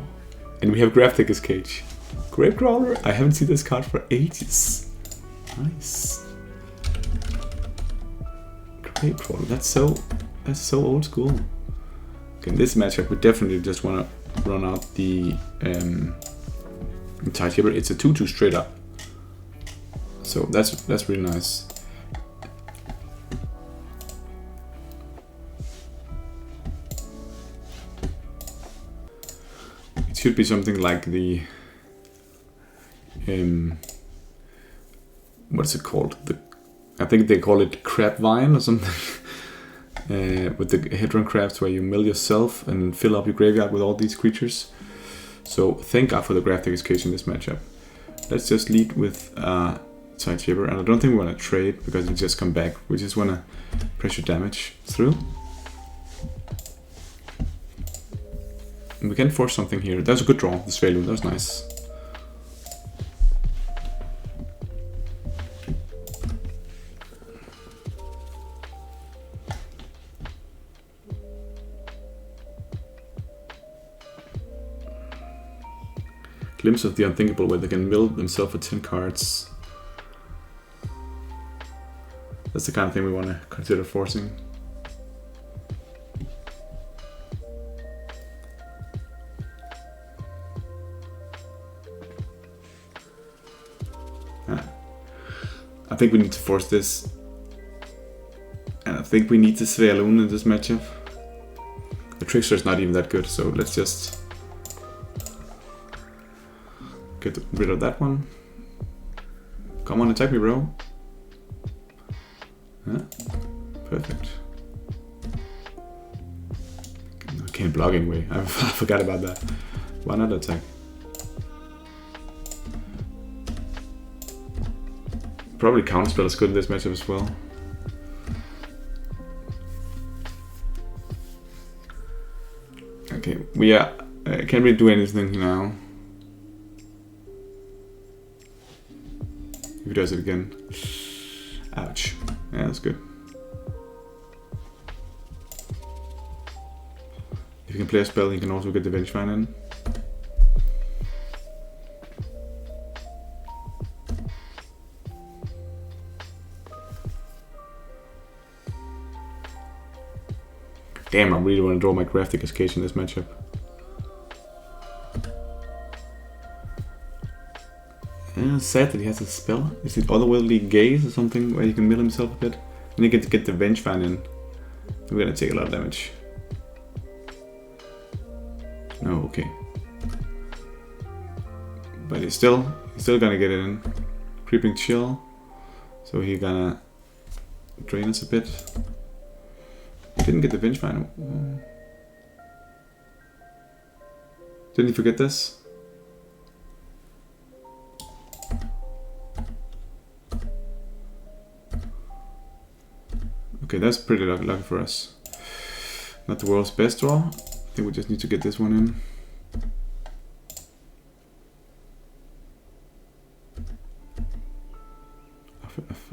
And we have Grafdigger's Cage. Grave Crawler. I haven't seen this card for ages. Nice. Grave Crawler. That's so old school. Okay, in this matchup we definitely just want to run out the Tide Hipper. It's a 2/2 straight up. So that's really nice. It should be something like the what's it called? I think they call it Crab Vine or something. With the Hedron crabs, where you mill yourself and fill up your graveyard with all these creatures. So thank God for the Grafdigger's Cage in this matchup. Let's just lead with Tide Hipper, and I don't think we want to trade because we just come back. We just want to pressure damage through. And we can force something here. That was a good draw, the Svalun, that was nice. Glimpse of the Unthinkable, where they can mill themselves for 10 cards. That's the kind of thing we want to consider forcing. I think we need to force this. And I think we need the Svalun in this matchup. The Trickster is not even that good, so let's just get rid of that one. Come on, attack me, bro. Yeah, perfect. I can't block anyway. I forgot about that. Why not attack? Probably counterspell is good in this matchup as well. Okay, we are. Can't really do anything now. If he does it again. Ouch. Yeah, that's good. If you can play a spell, you can also get the Vengevine in. Damn, I really want to draw my Grafdigger's Cage in this matchup. Yeah, it's sad that he has a spell. Is it Otherworldly Gaze or something where he can mill himself a bit? And he gets to get the Vengevine in. We're gonna take a lot of damage. No, okay. But he's still gonna get it in. Creeping Chill. So he's gonna drain us a bit. Didn't get the Vengevine. Didn't he forget this? Okay, that's pretty lucky for us. Not the world's best draw. I think we just need to get this one in.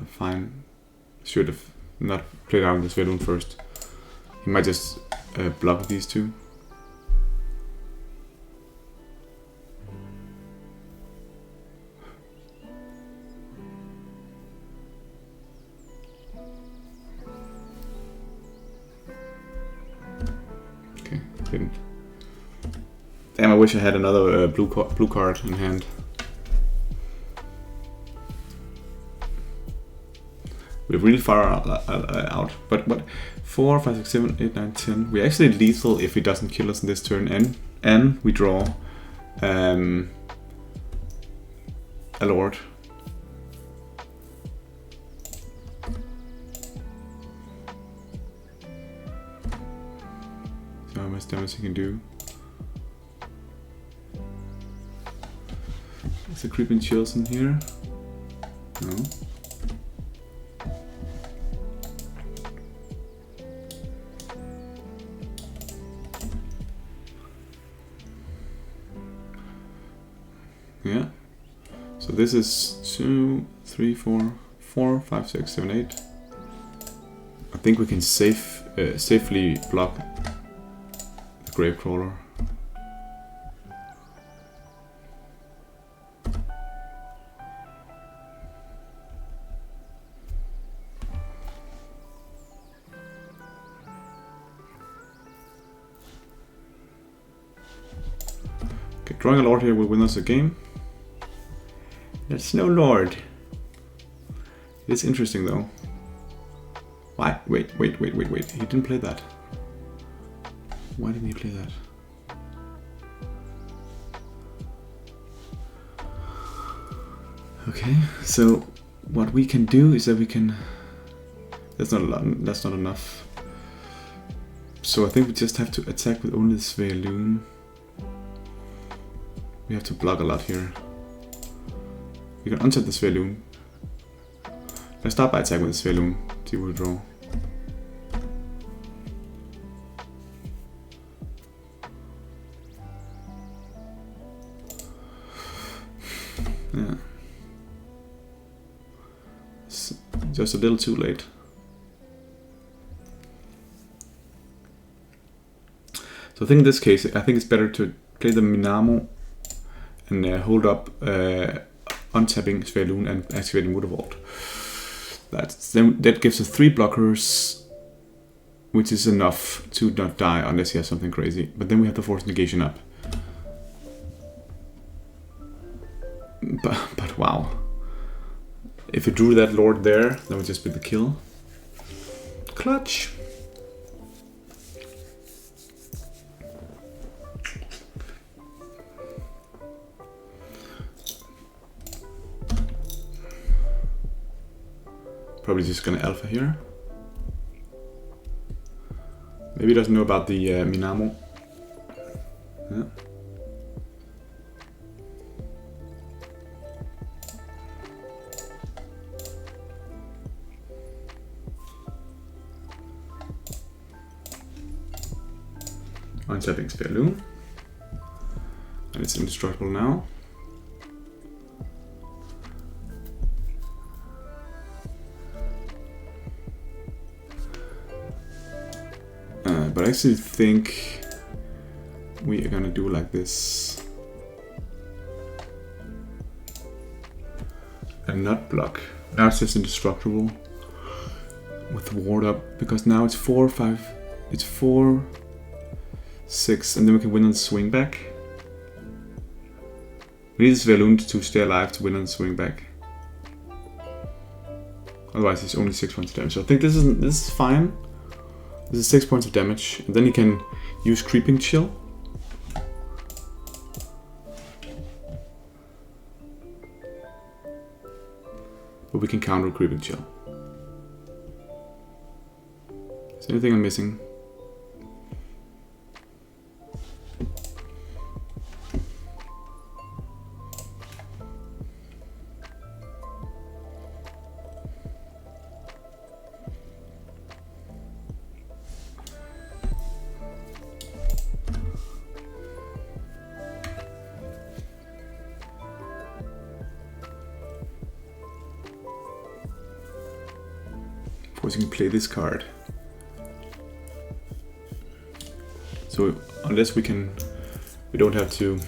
Fine. Should have not played out the Svalun first. He might just block these two. Okay, didn't. Damn, I wish I had another blue card in hand. We're really far out. But what? 4, 5, 6, 7, 8, 9, 10. We're actually lethal if he doesn't kill us in this turn, and we draw a Lord. So how much damage he can do. Is there creeping chills in here? No. Yeah. So this is 2, 3, 4, 4, 5, 6, 7, 8. I think we can safely block the Gravecrawler. Okay, drawing a Lord here will win us a game. There's no Lord. It's interesting though. Why? Wait. He didn't play that. Why didn't he play that? Okay, so what we can do is that we can... That's not a lot, that's not enough. So I think we just have to attack with only the Svealoon. We have to block a lot here. We can untap the Svealoon. Let's start by attacking with the Svealoon. See what we draw. Yeah. It's just a little too late. So I think in this case, I think it's better to play the Minamo and hold up untapping Svealoon and activating Water Vault. That gives us 3 blockers, which is enough to not die unless he has something crazy. But then we have to force negation up. But wow. If we drew that Lord there, that would just be the kill. Clutch! Probably just gonna alpha here. Maybe he doesn't know about the Minamo. Yeah. Untapping Svealoon. And it's indestructible now. But I actually think we are gonna do like this and not block. Now it's just indestructible with ward up, because now it's 4, 5, it's 4, 6, and then we can win on the swing back. We need this Svealoon to stay alive to win on the swing back. Otherwise it's only 6 points of damage. So I think this is fine. This is 6 points of damage, and then he can use Creeping Chill. But we can counter Creeping Chill. Is there anything I'm missing? Of course, you can play this card. So unless we don't have to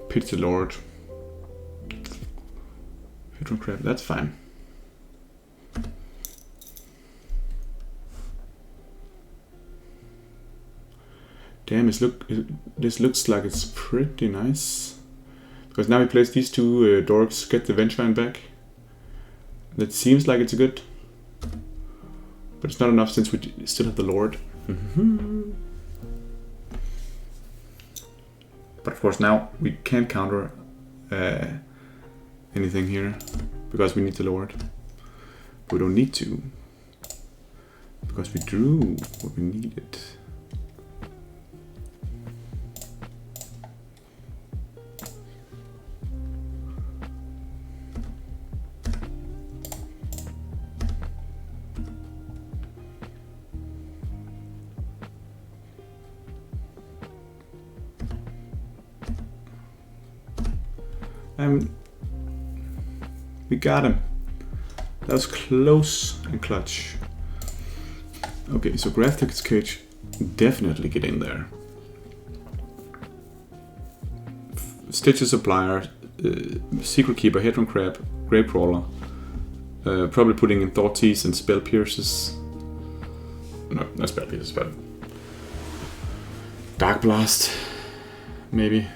pitch the Lord. Hydron Crab, that's fine. Damn, this looks like it's pretty nice. Because now he plays these 2 dorks, get the Vengevine back. That seems like it's good. But it's not enough since we still have the Lord. But of course now we can't counter anything here because we need the Lord. But we don't need to because we drew what we needed. We got him. That was close and clutch. Okay, so Graphics Cage definitely get in there. Stitcher Supplier, Secret Keeper, Hedron Crab, Grave Crawler. Probably putting in Thoughties and Spell Pierces. No, not Spell Pierces, but Dark Blast, maybe.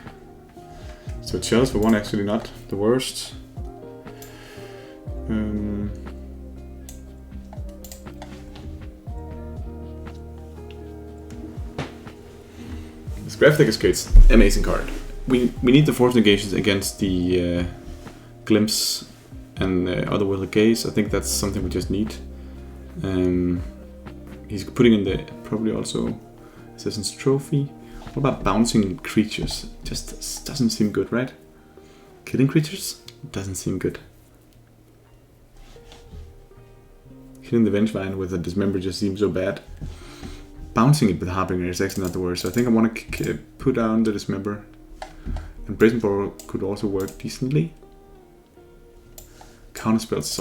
So Chalice for one, actually not the worst. This Graphic Escape's amazing card. We need the Force Negations against the Glimpse and Otherworldly Gaze. I think that's something we just need. He's putting in the probably also Assassin's Trophy. What about bouncing creatures? Just doesn't seem good, right? Killing creatures? Doesn't seem good. Killing the Vengevine with a Dismember just seems so bad. Bouncing it with Harbinger is actually not the worst. So I think I want to put down the Dismember. And Brazen Borrow could also work decently. Counterspells is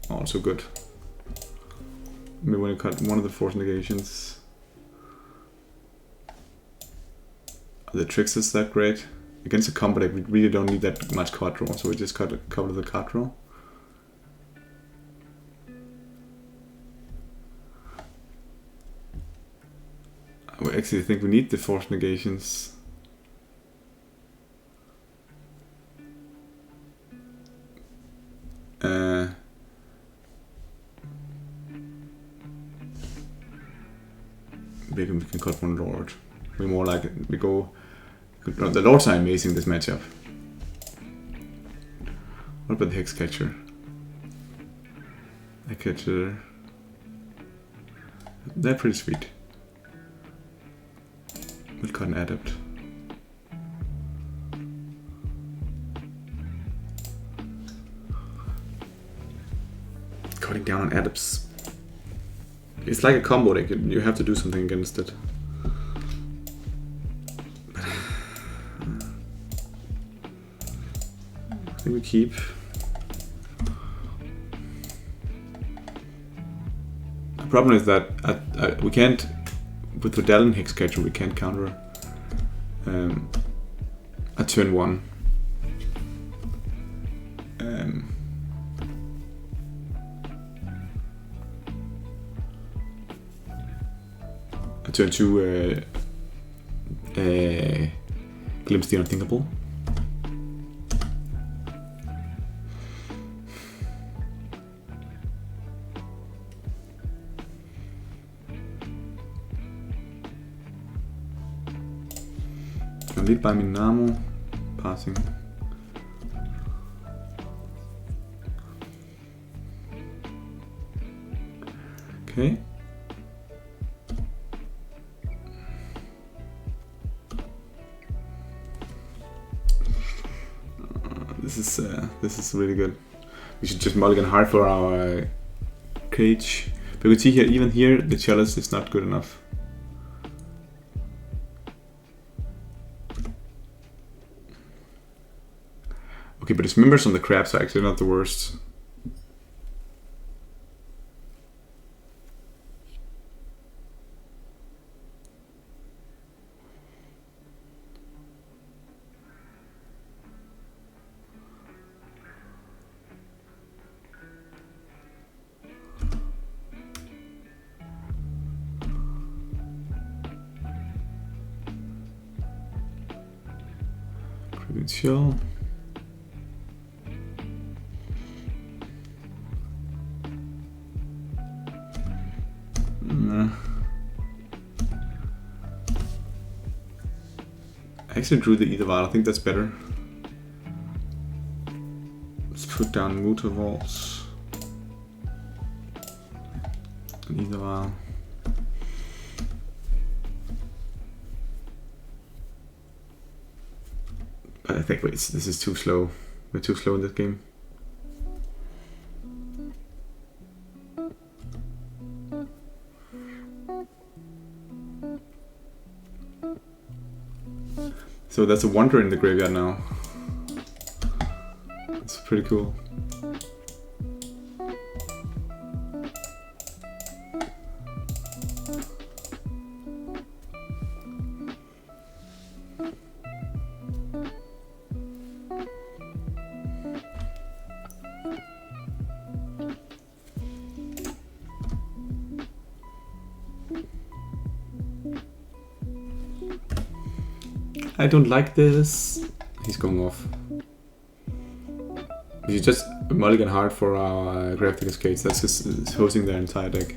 also good. Maybe when I cut one of the Force Negations. The tricks is that great. Against a combo deck, we really don't need that much card draw, so we just cover the card draw. I actually think we need the Force Negations. Maybe we can cut one Lord. We more like it. We go. The Lords are amazing this matchup. What about the Hexcatcher? Hexcatcher. They're pretty sweet. We'll cut an Adept. Cutting down on Adepts. It's like a combo deck. You have to do something against it. I think we keep. The problem is that we can't, with the Dallin Hexcatcher, we can't counter a turn 1. A turn 2 Glimpse the Unthinkable. Lead by Minamo, passing. Okay. This is really good. We should just mulligan hard for our cage. But you can see here, even here, the Chalice is not good enough. Okay, but his members on the crabs are actually not the worst. Credential. I actually drew the Ether Vial. I think that's better. Let's put down Muta Vaults. Ether Vial. But I think this is too slow. We're too slow in this game. So there's a Wanderer in the graveyard now. It's pretty cool. I don't like this. He's going off. He's just mulligan hard for our Graphic Escapes. That's just hosting their entire deck.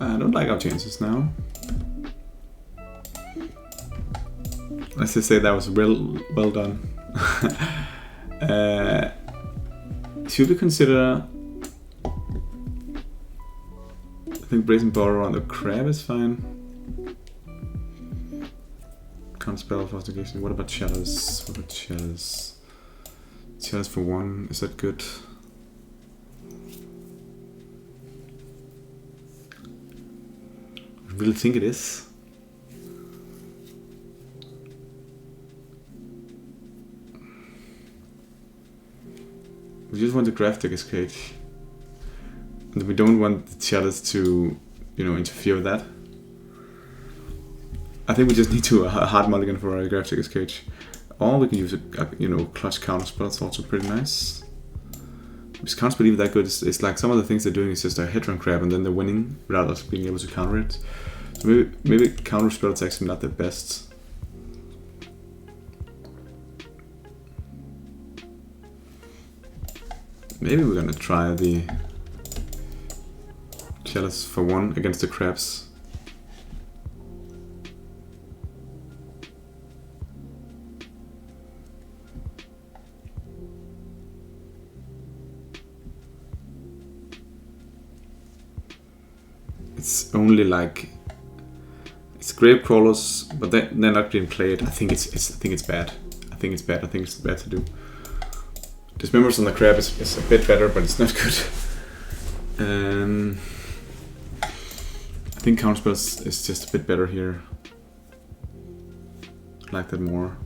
I don't like our chances now. Let's just say that was well done. Should we consider... I think Brazen Borrower on the Crab is fine. Can't spell Fostigation. What about Shadows? What about Shadows? Shadows for 1, is that good? I really think it is. We just want the Graphic Escape. And we don't want the Shadows to, you know, interfere with that. I think we just need to hard mulligan for our Graphic Escape. Or we can use a you know, clutch counter spell. It's also pretty nice. Because counter spell even that good. It's like some of the things they're doing is just a Hedron Crab and then they're winning without us being able to counter it. So maybe counter spell is actually not the best. Maybe we're gonna try the Chalice for 1 against the crabs. It's only like it's grave crawlers, but they're not being played. I think it's bad. I think it's bad. I think it's bad to do. Dismembers on the crab is a bit better, but it's not good. I think counterspells is just a bit better here. I like that more.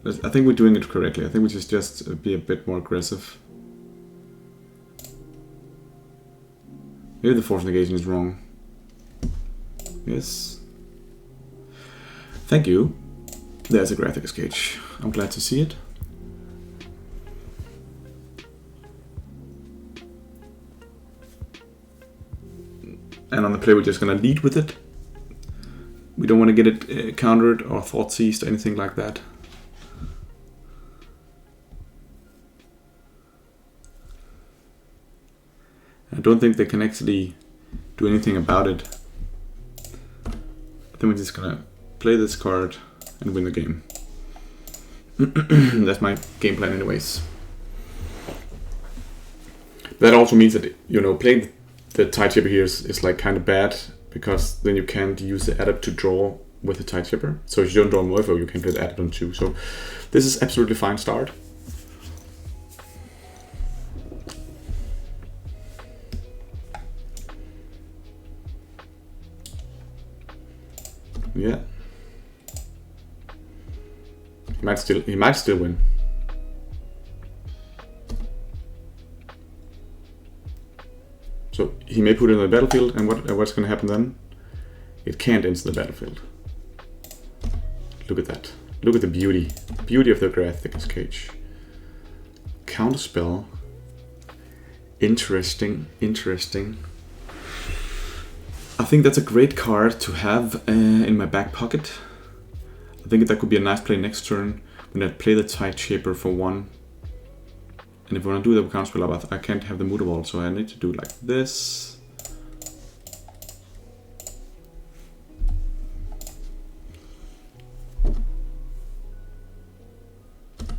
I think we're doing it correctly. I think we should just be a bit more aggressive. Maybe the force negation is wrong. Yes. Thank you. There's a Graphic Escape. I'm glad to see it. And on the play, we're just gonna lead with it. We don't want to get it countered or thought seized or anything like that. I don't think they can actually do anything about it. I think we're just gonna play this card and win the game. That's my game plan anyways. That also means that, you know, playing the Tide Chipper here is like kind of bad, because then you can't use the Adept to draw with the Tide Chipper. So if you don't draw Merfolk, you can play the Adept on 2. So this is absolutely fine start. Yeah. He might still win. So he may put it in the battlefield, and what's going to happen then? It can't enter the battlefield. Look at that. Look at the beauty. Beauty of the Rakdos Cage. Counterspell. Interesting. Interesting. I think that's a great card to have in my back pocket. I think that could be a nice play next turn when I play the Tide Shaper for 1. And if I want to do that with Counterspell, I can't have the Muda Vault, so I need to do it like this.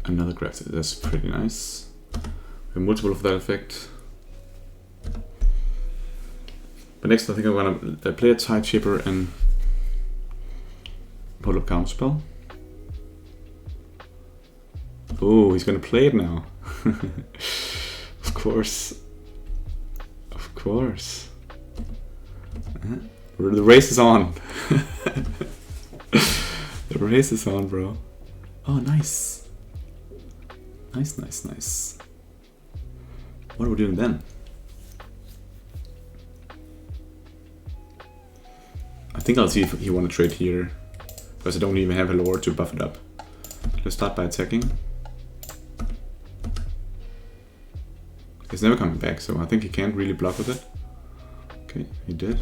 Another graph, that's pretty nice. We have multiple of that effect. But next I think I'm gonna play a Tide Shaper and pull up Counterspell. Oh, he's gonna play it now. Of course. Of course. The race is on. The race is on, bro. Oh, nice. Nice, nice, nice. What are we doing then? I think I'll see if he want to trade here, because I don't even have a lord to buff it up. Let's start by attacking. He's never coming back, so I think he can't really block with it. Okay, he did.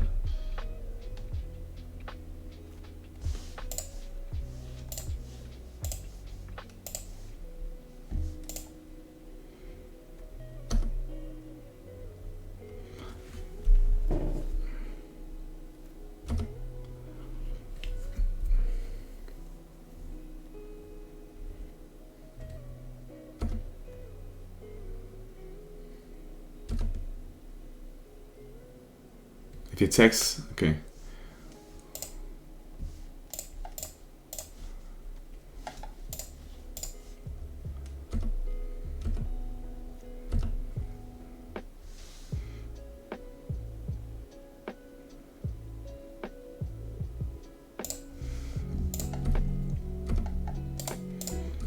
If he attacks, okay.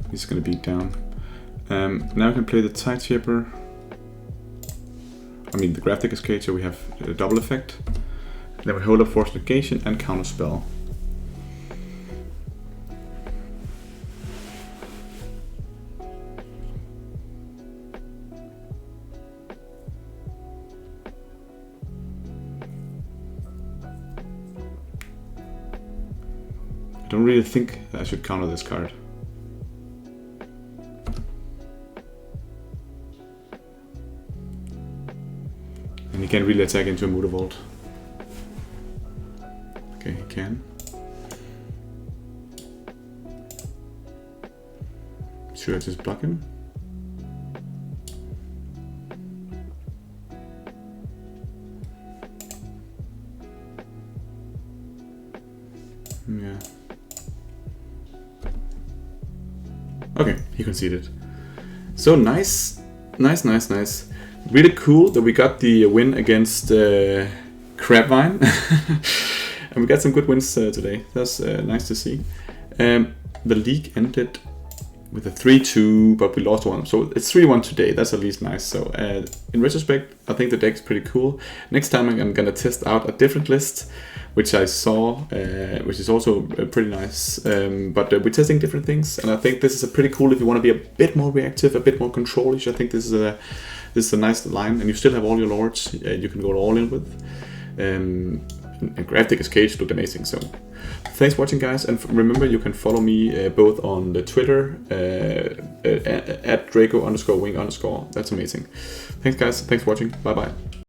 He's gonna beat down. Now I can play the Tide Shaper. I mean the Rakdos Cage, so we have a double effect. Then we hold up Force Negation and Counterspell. I don't really think I should counter this card. And he can't really attack into a Muda Vault. Okay, he can. Should I just block him? Yeah. Okay, he conceded. So nice, nice, nice, nice. Really cool that we got the win against Crabvine. And we got some good wins today. That's nice to see. The league ended with a 3-2, but we lost one. So it's 3-1 today. That's at least nice. So in retrospect, I think the deck is pretty cool. Next time I'm gonna test out a different list, which I saw, which is also pretty nice. But we're testing different things, and I think this is a pretty cool if you want to be a bit more reactive, a bit more controlish. I think this is a nice line, and you still have all your lords. You can go all in with. And Rakdos Cage looked amazing. So thanks for watching, guys, and remember you can follow me both on the Twitter at Draco_wing_. That's amazing. Thanks, guys. Thanks for watching. Bye bye.